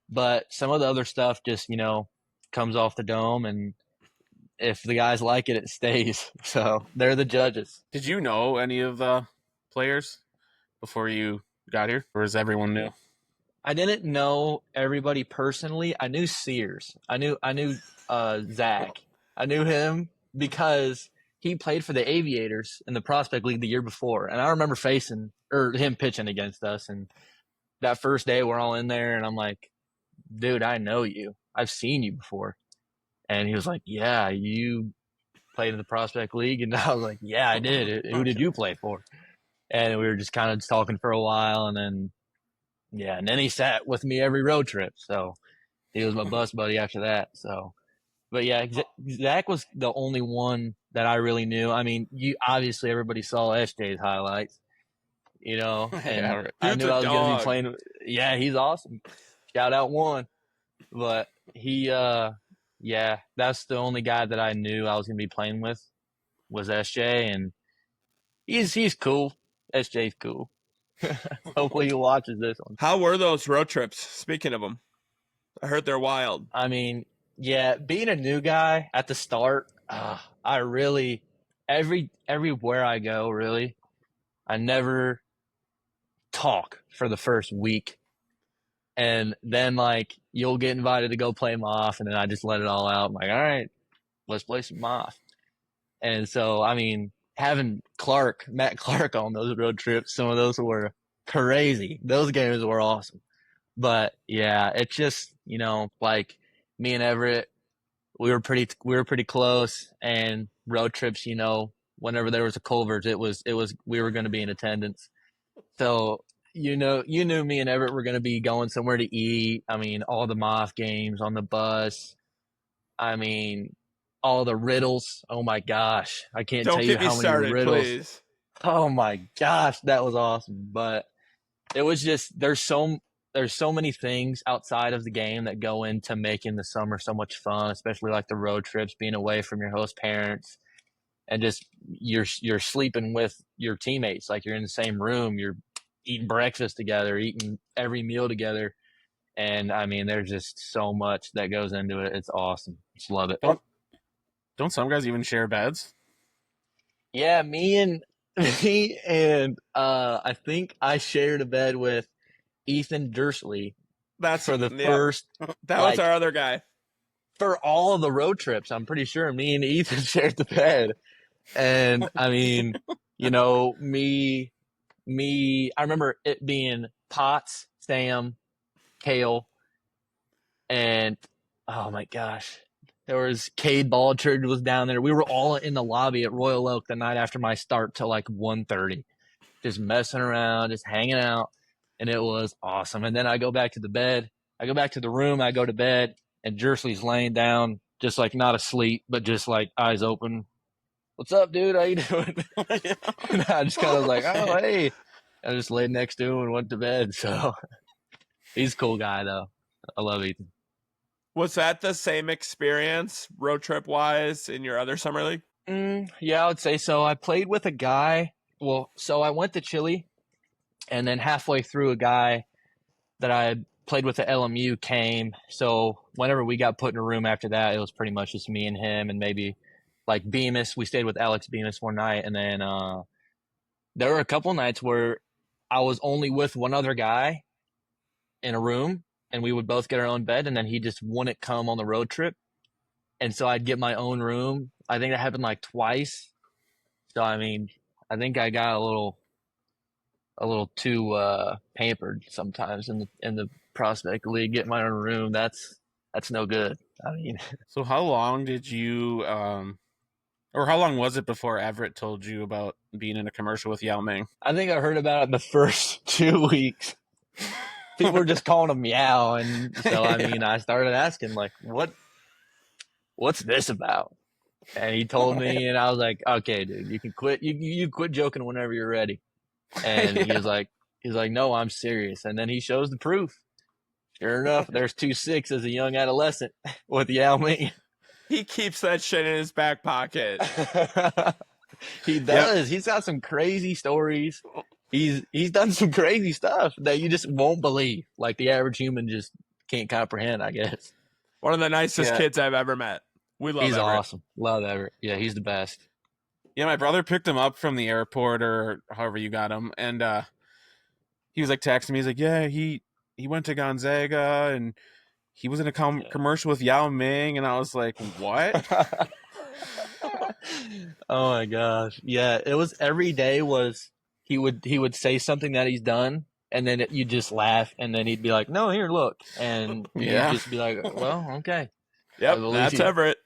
But some of the other stuff just, you know, comes off the dome, and if the guys like it, it stays. So they're the judges. Did you know any of the players before you got here, or is everyone new? I didn't know everybody personally. I knew Sears. I knew Zach. I knew him because he played for the Aviators in the Prospect League the year before, and I remember facing or him pitching against us. And that first day, we're all in there, and I'm like, "Dude, I know you. I've seen you before." And he was like, "Yeah, you played in the Prospect League," and I was like, "Yeah, I did. Who did you play for?" And we were just kind of talking for a while, and then he sat with me every road trip. So he was my bus buddy after that. So, but yeah, Zach was the only one that I really knew. I mean, you obviously everybody saw SJ's highlights, you know, and Yeah, right. I Dude's knew a I was going to be dog. playing. Yeah, he's awesome. Shout out one, but yeah, that's the only guy that I knew I was going to be playing with was SJ, and he's cool. SJ's cool. Hopefully he watches this one. How were those road trips? Speaking of them, I heard they're wild. I mean, yeah, being a new guy at the start, I really everywhere I go, really, I never talk for the first week, and then like you'll get invited to go play Moth, and then I just let it all out. I'm like, all right, let's play some Moth. And so, I mean, having Matt Clark on those road trips, some of those were crazy. Those games were awesome. But yeah, it's just, you know, like me and Everett, we were pretty close, and road trips, you know, whenever there was a Culver's, we were going to be in attendance. So, you knew me and Everett were going to be going somewhere to eat. I mean, all the Moth games on the bus. I mean, all the riddles. Oh my gosh. I can't Don't tell you get me how many started, riddles. please. Oh my gosh, that was awesome. But it was just there's so many things outside of the game that go into making the summer so much fun, especially like the road trips, being away from your host parents, and just you're sleeping with your teammates, like you're in the same room, you're eating breakfast together, eating every meal together. And I mean, there's just so much that goes into it. It's awesome. Just love it. Don't some guys even share beds? Yeah, me and I think I shared a bed with Ethan Dursley That's for the yep. first That was our other guy. for all of the road trips. I'm pretty sure me and Ethan shared the bed. And I mean, you know, I remember it being Potts, Sam, Kale, and oh my gosh, there was Cade Baldridge was down there. We were all in the lobby at Royal Oak the night after my start till like 1:30, just messing around, just hanging out, and it was awesome. And then I go back to the room, I go to bed, and Jersley's laying down, just like not asleep, but just like eyes open. What's up, dude? How you doing? And I just kind of was like, oh, hey. I just laid next to him and went to bed. So he's a cool guy, though. I love Ethan. Was that the same experience, road trip wise, in your other summer league? Yeah, I would say so. I played with a guy. Well, so I went to Chile, and then halfway through, a guy that I had played with at LMU came. So whenever we got put in a room after that, it was pretty much just me and him and maybe like Bemis. We stayed with Alex Bemis one night, and then there were a couple nights where I was only with one other guy in a room, and we would both get our own bed, and then he just wouldn't come on the road trip, and so I'd get my own room. I think that happened like twice. So I mean, I think I got a little too pampered sometimes in the prospect league. Getting my own room, that's no good. I mean, So how long did you, or how long was it before Everett told you about being in a commercial with Yao Ming? I think I heard about it in the first 2 weeks. People were just calling him Meow, and so I mean, I started asking like, what's this about? And he told me, and I was like, okay, dude, you can quit. You quit joking whenever you're ready. And he was like, no, I'm serious. And then he shows the proof. Sure enough, there's 2'6" as a young adolescent with Yao Ming. He keeps that shit in his back pocket. He does. He's got some crazy stories. He's done some crazy stuff that you just won't believe. Like the average human just can't comprehend, I guess. One of the nicest kids I've ever met. We love He's Everett. awesome. Love Everett. Yeah, he's the best. Yeah, my brother picked him up from the airport or however you got him, and he was like texting me. He's like, yeah, he went to Gonzaga and he was in a commercial with Yao Ming, and I was like, what? Oh my gosh. Yeah, it was every day was he would say something that he's done, and then you just laugh, and then he'd be like, no, here, look. And you'd just be like, well, okay. Yep, that's Everett.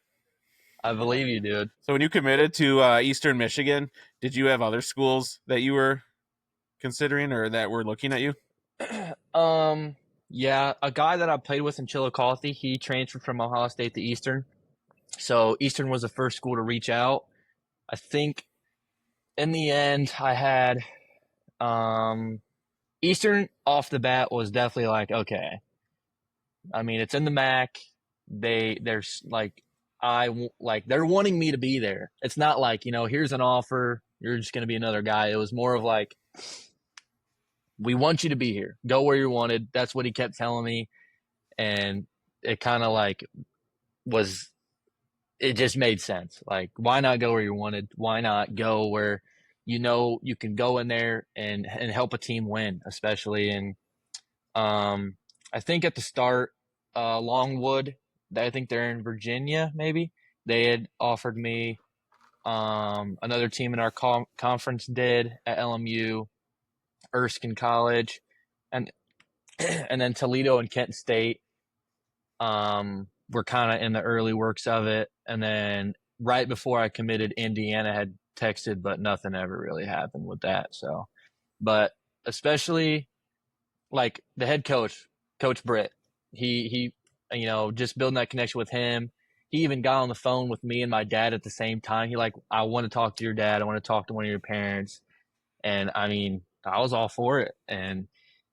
I believe you, dude. So when you committed to Eastern Michigan, did you have other schools that you were considering or that were looking at you? Yeah, a guy that I played with in Chillicothe, he transferred from Ohio State to Eastern. So Eastern was the first school to reach out. I think in the end I had Eastern off the bat was definitely like, okay. I mean, it's in the MAC. There's like they're wanting me to be there. It's not like, here's an offer, you're just going to be another guy. It was more of like, we want you to be here. Go where you're wanted. That's what he kept telling me. And it kind of like it just made sense. Like, why not go where you're wanted? Why not go where you can go in there and help a team win, especially in I think at the start, Longwood, I think they're in Virginia, maybe. They had offered me, another team in our conference did at LMU, Erskine College, and and then Toledo and Kent State were kind of in the early works of it. And then right before I committed, Indiana had texted, but nothing ever really happened with that. So, but especially like the head coach, Coach Britt, he just building that connection with him. He even got on the phone with me and my dad at the same time. He like, I want to talk to your dad. I want to talk to one of your parents. And I mean, I was all for it. And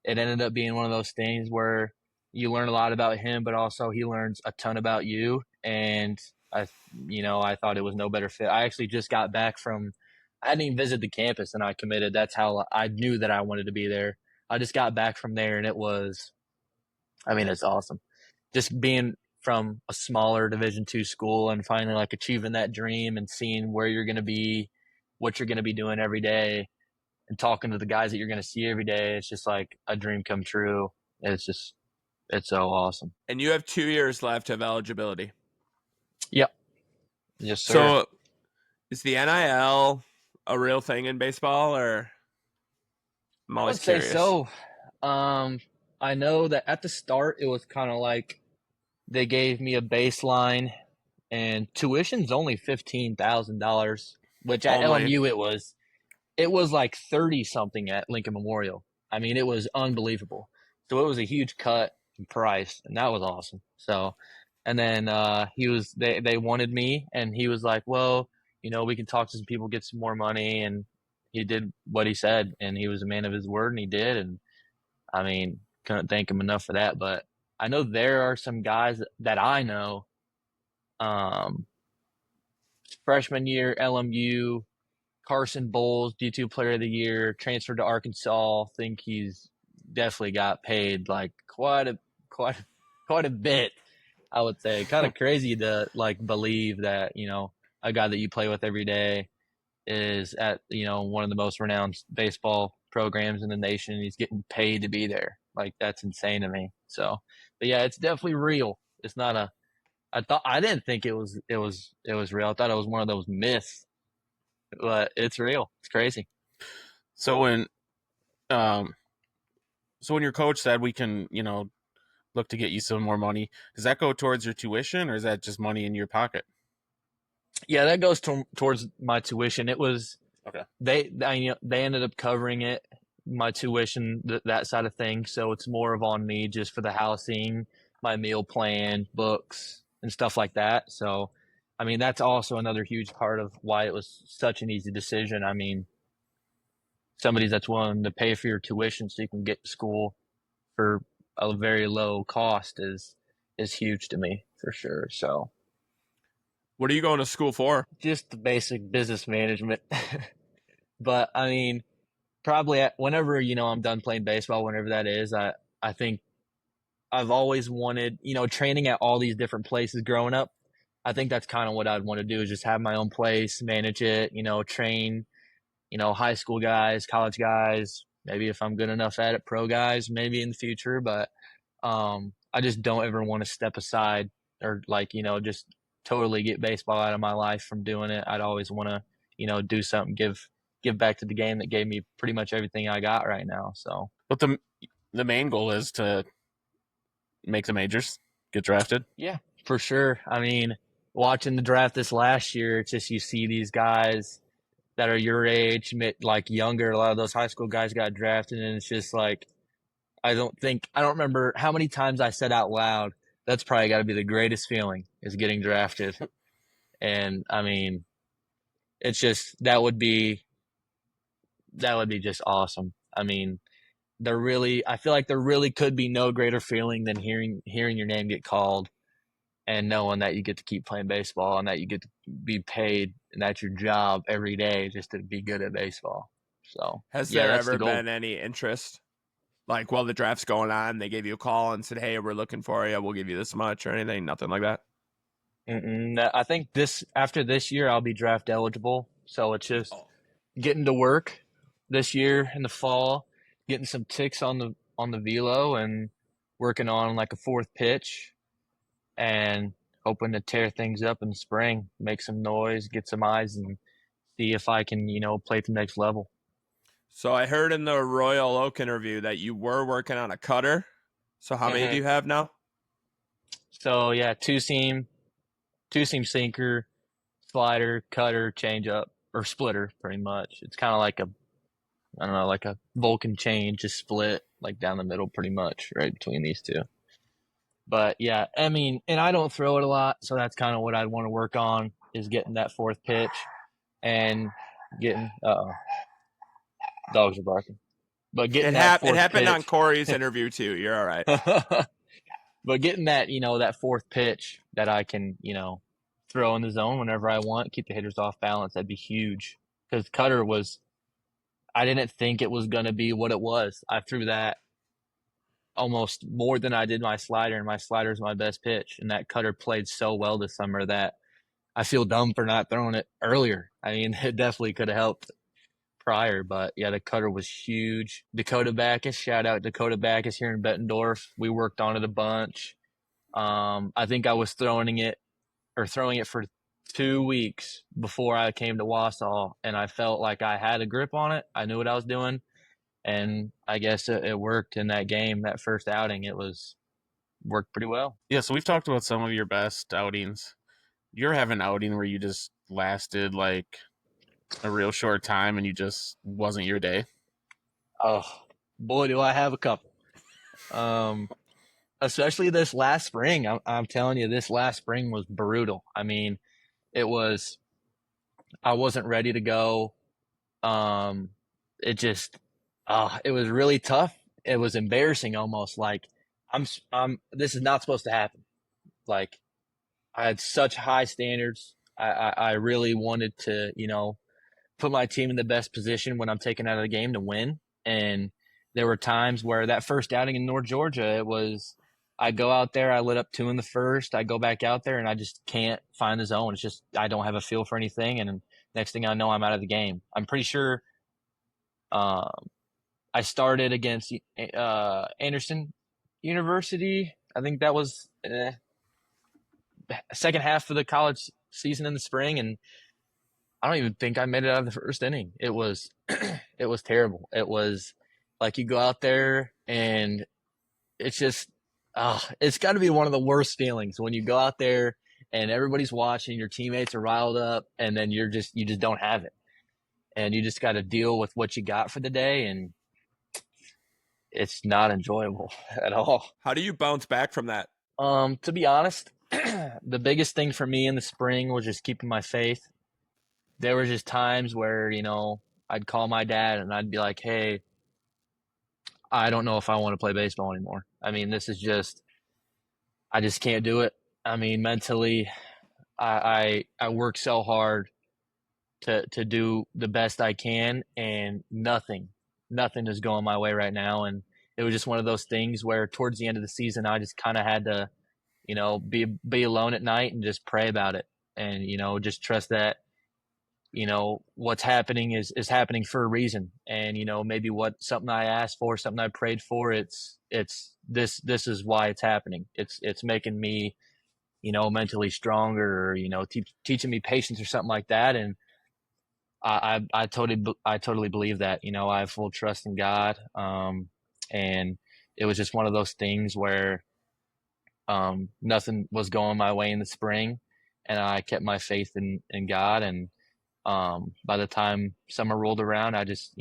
it ended up being one of those things where you learn a lot about him, but also he learns a ton about you. And I thought it was no better fit. I actually just got back I hadn't even visited the campus and I committed. That's how I knew that I wanted to be there. I just got back from there and it's awesome. Just being from a smaller Division II school and finally like achieving that dream and seeing where you're going to be, what you're going to be doing every day, and talking to the guys that you're going to see every day. It's just like a dream come true. It's so awesome. And you have 2 years left of eligibility. Yep. Yes, sir. So is the NIL a real thing in baseball, or? I'm always curious. Say so. I know that at the start it was kind of like they gave me a baseline, and tuition's only $15,000, which at LMU it was like 30 something at Lincoln Memorial. I mean, it was unbelievable. So it was a huge cut in price, and that was awesome. So, and then they wanted me, and he was like, well, we can talk to some people, get some more money, and he did what he said, and he was a man of his word, and he did. And I mean, couldn't thank him enough for that. But I know there are some guys that I know, freshman year, LMU, Carson Bowles, D2 Player of the Year, transferred to Arkansas. Think he's definitely got paid like quite a bit, I would say. Kind of crazy to like believe that, a guy that you play with every day is at, one of the most renowned baseball programs in the nation. And he's getting paid to be there. Like, that's insane to me. So, but yeah, it's definitely real. It's not I didn't think it was real. I thought it was one of those myths, but it's real. It's crazy. So when um so when your coach said we can, look to get you some more money, does that go towards your tuition or is that just money in your pocket? Yeah, that goes towards my tuition. It was Okay. they ended up covering it, my tuition, that side of things. So it's more of on me just for the housing, my meal plan, books, and stuff like that. So, I mean, that's also another huge part of why it was such an easy decision. I mean, somebody that's willing to pay for your tuition so you can get to school for a very low cost is huge to me for sure. So What are you going to school for? just the basic business management. But I mean, probably whenever, I'm done playing baseball, whenever that is, I think I've always wanted, training at all these different places growing up. I think that's kind of what I'd want to do, is just have my own place, manage it, train, high school guys, college guys, maybe if I'm good enough at it, pro guys, maybe in the future. But I just don't ever want to step aside or like, just totally get baseball out of my life from doing it. I'd always want to, do something, give back to the game that gave me pretty much everything I got right now. So, But the main goal is to make the majors, get drafted. yeah, for sure. I mean, watching the draft this last year, it's just you see these guys that are your age, like younger. A lot of those high school guys got drafted, and it's just like I don't remember how many times I said out loud, "That's probably got to be the greatest feeling is getting drafted." And I mean, it's just that would be just awesome. I mean, I feel like there really could be no greater feeling than hearing your name get called and knowing that you get to keep playing baseball and that you get to be paid and that's your job every day just to be good at baseball. So, Has yeah, there that's the ever goal. been any interest? Like, while the draft's going on, they gave you a call and said, "Hey, we're looking for you. We'll give you this much," or anything? Nothing like that. I think after this year, I'll be draft eligible. So it's just Oh. getting to work this year in the fall, getting some ticks on the velo and working on like a fourth pitch and hoping to tear things up in the spring, make some noise, get some eyes, and see if I can, play at the next level. So I heard in the Royal Oak interview that you were working on a cutter. So how many do you have now? So yeah, two-seam sinker, slider, cutter, changeup, or splitter, pretty much. It's kind of like I don't know, like a Vulcan chain, just split like down the middle, pretty much, right between these two. But yeah, I mean, and I don't throw it a lot, so that's kind of what I'd want to work on is getting that fourth pitch and getting. Dogs are barking. But getting that It fourth happened on pitch. Corey's interview too. You're all right. But getting that, that fourth pitch that I can, throw in the zone whenever I want, keep the hitters off balance, that'd be huge. Because cutter I didn't think it was going to be what it was. I threw that almost more than I did my slider, and my slider is my best pitch. And that cutter played so well this summer that I feel dumb for not throwing it earlier. I mean, it definitely could have helped prior, but yeah, the cutter was huge. Dakota Backus, shout out Dakota Backus here in Bettendorf. We worked on it a bunch. I think I was throwing it for 2 weeks before I came to Wausau, and I felt like I had a grip on it. I knew what I was doing, and I guess it worked in that game, that first outing. Worked pretty well. Yeah, so we've talked about some of your best outings. You're having an outing where you just lasted like a real short time and you just wasn't your day. Oh boy, do I have a couple. Especially this last spring. I'm telling you, this last spring was brutal. I mean, I wasn't ready to go. It just, it was really tough. It was embarrassing almost. Like this is not supposed to happen. Like I had such high standards. I really wanted to, put my team in the best position when I'm taken out of the game to win. And there were times where that first outing in North Georgia, I go out there, I lit up 2 in the first, I go back out there and I just can't find the zone. It's just, I don't have a feel for anything. And next thing I know, I'm out of the game. I'm pretty sure I started against Anderson University. I think that was second half of the college season in the spring. And I don't even think I made it out of the first inning. It was, it was terrible. It was like you go out there and it's just, it's got to be one of the worst feelings when you go out there and everybody's watching, your teammates are riled up, and then you just don't have it, and you just got to deal with what you got for the day, and it's not enjoyable at all. How do you bounce back from that? To be honest, the biggest thing for me in the spring was just keeping my faith. There was just times where, I'd call my dad and I'd be like, hey, I don't know if I want to play baseball anymore. I mean, this is just, I just can't do it. I mean, mentally, I work so hard to do the best I can, and nothing is going my way right now. And it was just one of those things where towards the end of the season, I just kind of had to, be alone at night and just pray about it, and, just trust that, what's happening is happening for a reason. And, maybe something I asked for, something I prayed for, it's this is why it's happening. It's making me, mentally stronger, or, teaching me patience or something like that. And I totally believe that, I have full trust in God. And it was just one of those things where, nothing was going my way in the spring, and I kept my faith in God. And, by the time summer rolled around, I just,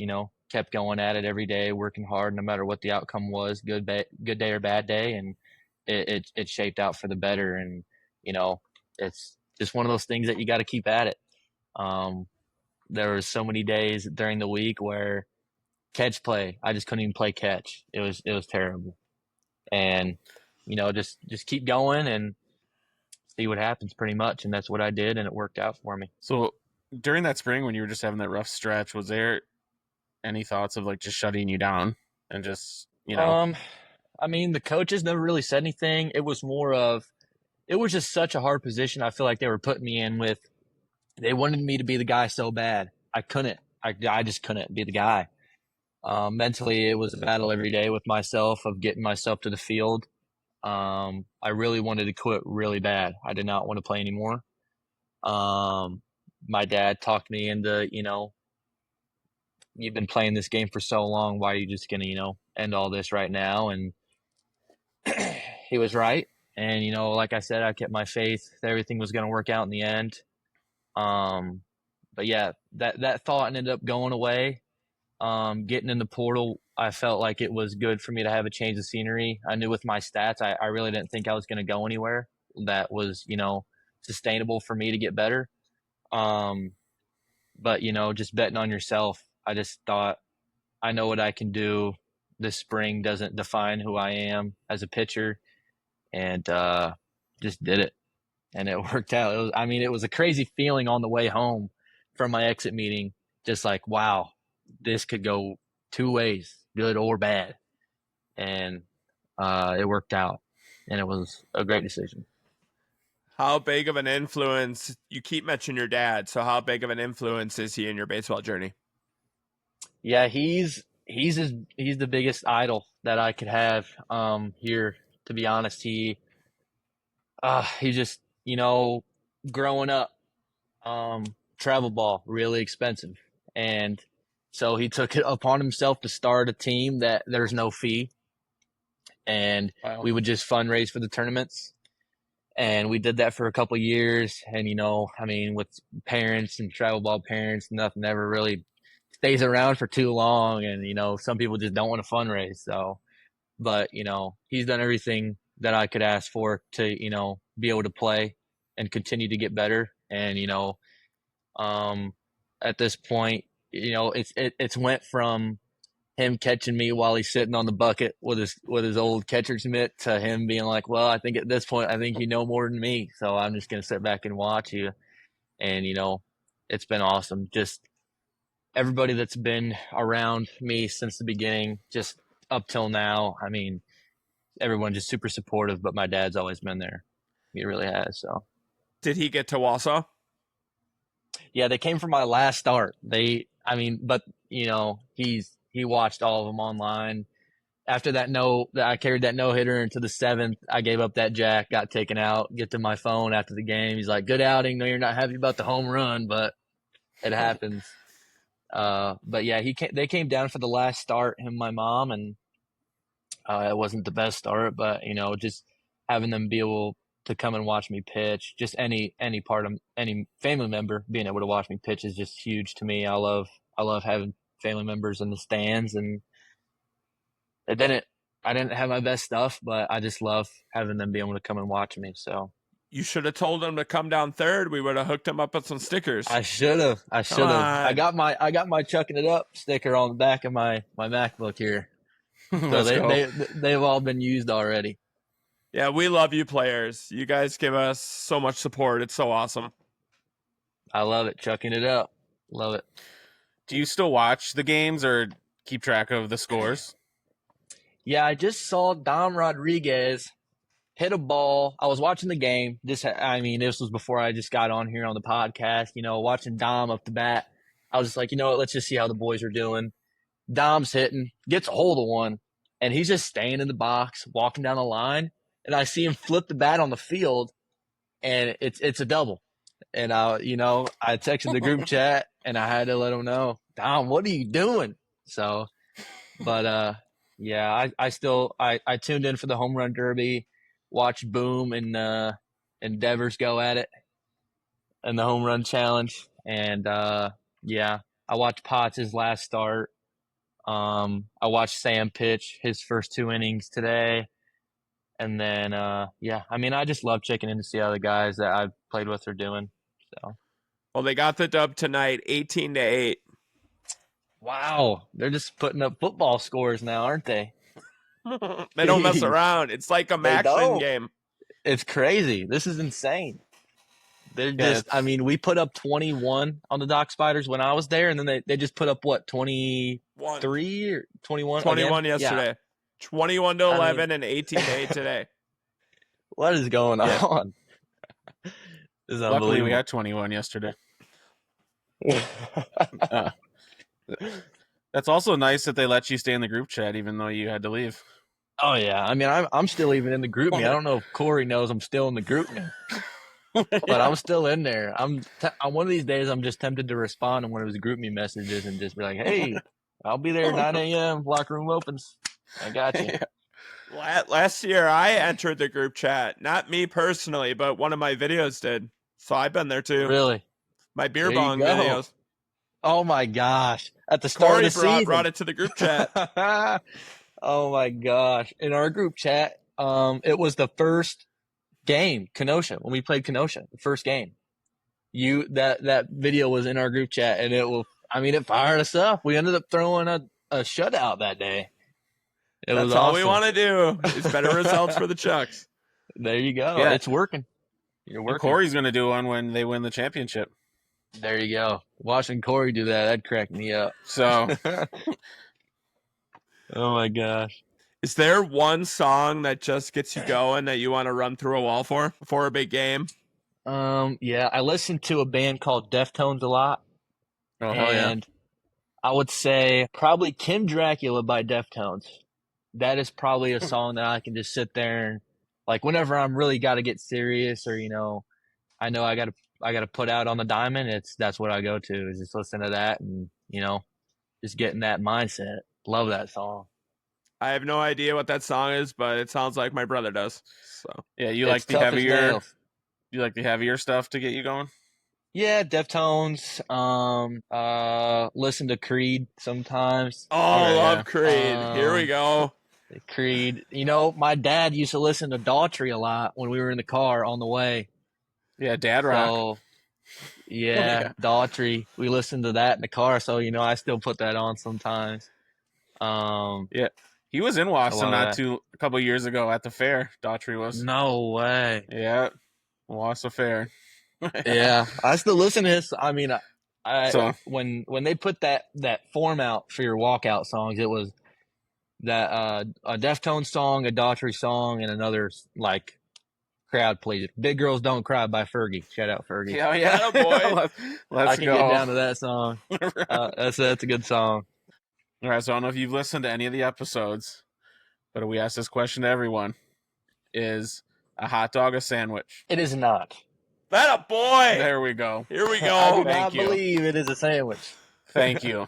kept going at it every day, working hard, no matter what the outcome was, good day or bad day. And it shaped out for the better. And, it's just one of those things that you got to keep at it. There was so many days during the week where catch play, I just couldn't even play catch. It was terrible. And, just keep going and see what happens, pretty much. And that's what I did, and it worked out for me. So during that spring, when you were just having that rough stretch, was there any thoughts of like just shutting you down and just, I mean, the coaches never really said anything. It was more of, it was just such a hard position I feel like they were putting me in with. They wanted me to be the guy so bad. I couldn't. I just couldn't be the guy. Mentally, it was a battle every day with myself of getting myself to the field. I really wanted to quit really bad. I did not want to play anymore. My dad talked me into, you've been playing this game for so long. Why are you just going to, end all this right now? And he was right. And, like I said, I kept my faith that everything was going to work out in the end. But yeah, that thought ended up going away. Getting in the portal, I felt like it was good for me to have a change of scenery. I knew with my stats, I really didn't think I was going to go anywhere that was, sustainable for me to get better. But, just betting on yourself, I just thought, I know what I can do. This spring doesn't define who I am as a pitcher, and just did it. And it worked out. It was a crazy feeling on the way home from my exit meeting. Just like, wow, this could go two ways, good or bad. And it worked out, and it was a great decision. How big of an influence, you keep mentioning your dad, so how big of an influence is he in your baseball journey? Yeah, he's the biggest idol that I could have here, to be honest. He just, growing up, travel ball, really expensive. And so he took it upon himself to start a team that there's no fee. And Wow. we would just fundraise for the tournaments. And we did that for a couple of years. And, with parents and travel ball parents, nothing ever really stays around for too long. And, some people just don't want to fundraise. So, but, he's done everything that I could ask for to, be able to play and continue to get better. And, at this point, it's went from him catching me while he's sitting on the bucket with his old catcher's mitt to him being like, well, I think at this point, I think you know more than me. So I'm just going to sit back and watch you. And, it's been awesome. Just everybody that's been around me since the beginning, just up till now. I mean, everyone just super supportive, but my dad's always been there. He really has. So Did he get to Wausau? yeah, they came from my last start. But he watched all of them online. After I carried that no hitter into the seventh. I gave up that jack, got taken out. Get to my phone after the game. He's like, "Good outing. No, you're not happy about the home run, but it happens." But yeah, they came down for the last start, him and my mom, and it wasn't the best start, but just having them be able to come and watch me pitch, just any part of any family member being able to watch me pitch is just huge to me. I love having family members in the stands, and I didn't have my best stuff, but I just love having them be able to come and watch me. So You should have told him to come down third. We would have hooked him up with some stickers. I should have. Come on. I got my chucking it up sticker on the back of my MacBook here. So Let's go. they've all been used already. Yeah, we love you players. You guys give us so much support. It's so awesome. I love it. Chucking it up. Love it. Do you still watch the games or keep track of the scores? Yeah, I just saw Dom Rodriguez hit a ball. I was watching the game. This was before I just got on here on the podcast. Watching Dom up the bat. I was just like, let's just see how the boys are doing. Dom's hitting, gets a hold of one, and he's just staying in the box, walking down the line. And I see him flip the bat on the field, and it's a double. And I texted the group chat, and I had to let him know, Dom, what are you doing? So, but yeah, I tuned in for the home run derby, watched Boom and Devers go at it, and the home run challenge, and yeah, I watched Potts' last start. I watched Sam pitch his first 2 innings today. And then, yeah, I just love checking in to see how the guys that I've played with are doing. So, Well, they got the dub tonight, 18-8. wow, they're just putting up football scores now, aren't they? They don't mess around. It's like a Maxon don't. game. It's crazy. This is insane. They're Yeah, just, we put up 21 on the Dock Spiders when I was there, and then they just put up, what, 23 or 21? 21 again? yesterday. Yeah. 21-11 and 18-8 today. What is going on? This is luckily we unbelievable. got 21 yesterday. That's also nice that they let you stay in the group chat even though you had to leave. Oh yeah, I'm still even in the group me. I don't know if Corey knows I'm still in the group me, but I'm still in there. On one of these days, I'm just tempted to respond to one of his group me messages and just be like, "Hey, I'll be there 9 a.m. Locker room opens. I got you." Last year, I entered the group chat. Not me personally, but one of my videos did. So I've been there too. Really? My beer There you bong go. videos. Oh my gosh! At the start Corey of the season, brought it to the group chat. Oh my gosh! In our group chat, it was the first game, Kenosha, when we played Kenosha, the first game. That video was in our group chat, and it fired us up. We ended up throwing a shutout that day. It That's was all awesome. we want to do is better results for the Chucks. There you go. Yeah. It's working. You're And working. Corey's going to do one when they win the championship. There you go. Watching Corey do that'd crack me up. So Oh my gosh. Is there one song that just gets you going that you want to run through a wall for before a big game? Yeah, I listen to a band called Deftones a lot. oh hell yeah. And I would say probably Kim Dracula by Deftones. That is probably a song that I can just sit there and, like, whenever I'm really got to get serious, or I know I got to put out on the diamond. That's what I go to, is just listen to that and just get in that mindset. Love that song. I have no idea what that song is, but it sounds like my brother does. So Yeah, you It's like the tough as heavier nails. stuff to get you going? Yeah, Deftones. Listen to Creed sometimes. I yeah. love Creed. Here we go. Creed. My dad used to listen to Daughtry a lot when we were in the car on the way. Yeah, dad rock. So, yeah, Yeah. Daughtry. We listened to that in the car, so I still put that on sometimes. He was in Wausau love a couple of years ago at the fair. Daughtry was. No way. Yeah, Wausau Fair. Yeah, I still listen to his. I So- when they put that form out for your walkout songs, it was that a Deftones song, a Daughtry song, and another like crowd pleaser. Big Girls Don't Cry by Fergie. Shout out Fergie. Yeah, yeah, Attaboy. let's I can go. get down to that song. That's a good song. All right, so I don't know if you've listened to any of the episodes, but we asked this question to everyone: is a hot dog a sandwich? It is not. That a boy. There we go. Here we I go. do not Thank you. believe it is a sandwich. Thank you.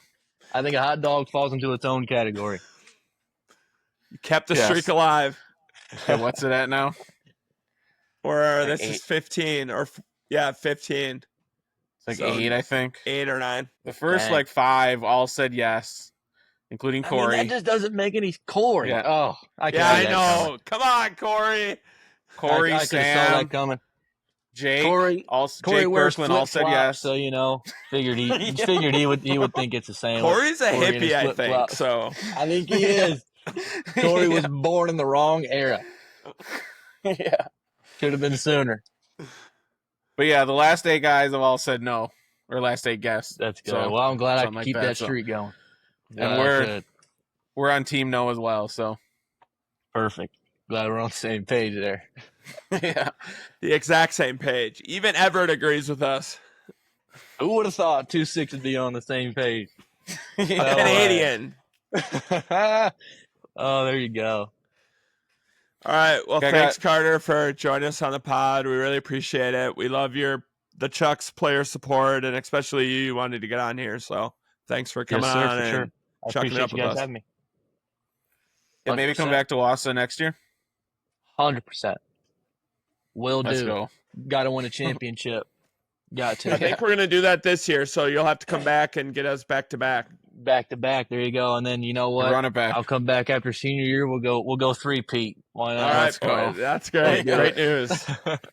I think a hot dog falls into its own category. You kept the Yes. streak alive. Okay, what's it at now? Or Like this 8. is 15 or 15. It's like So- 8, I think. 8 or 9. The first Dang. like 5 all said yes, including I Corey. mean, that just doesn't make any Corey. Yeah. Oh, I Yeah, I can't. know. Come on, Corey. Corey, I could have saw Sam, that coming. Jake, Corey Jake wears Kirkland all said flip-flops, yes. so you know, figured he would think it's a sandwich. Corey's a Corey and his hippie, I think. flip-flops. So I think he is. Corey was Yeah. born in the wrong era. Yeah. Should have been sooner. But yeah, the last 8 guys have all said no, or last 8 guests. That's good. So, well, I'm glad I something can like keep that, that so- streak going. And Glad I we're- could. We're on team no as well, so Perfect. Glad we're on the same page there. yeah. the exact same page. Even Everett agrees with us. Who would have thought 2-6 would be on the same page? Yeah. Canadian. Oh, there you go. All right. Well, Okay, thanks, Carter, for joining us on the pod. We really appreciate it. We love the Chucks player support, and especially you wanted to get on here. So thanks for coming Yes, sir, on for and sure. I chucking it appreciate up you with guys us. having me. Yeah, maybe come 100%. back to Wassa next year. 100%. Will Let's do. go. Got to win a championship. Got I to. think we're gonna do that this year, so you'll have to come back and get us back to back. Back to back. There you go. And then you know what? Run it back. I'll come back after senior year. We'll go 3-peat. Why All not? right, let's go. boys. That's great. Let's do Great it. news.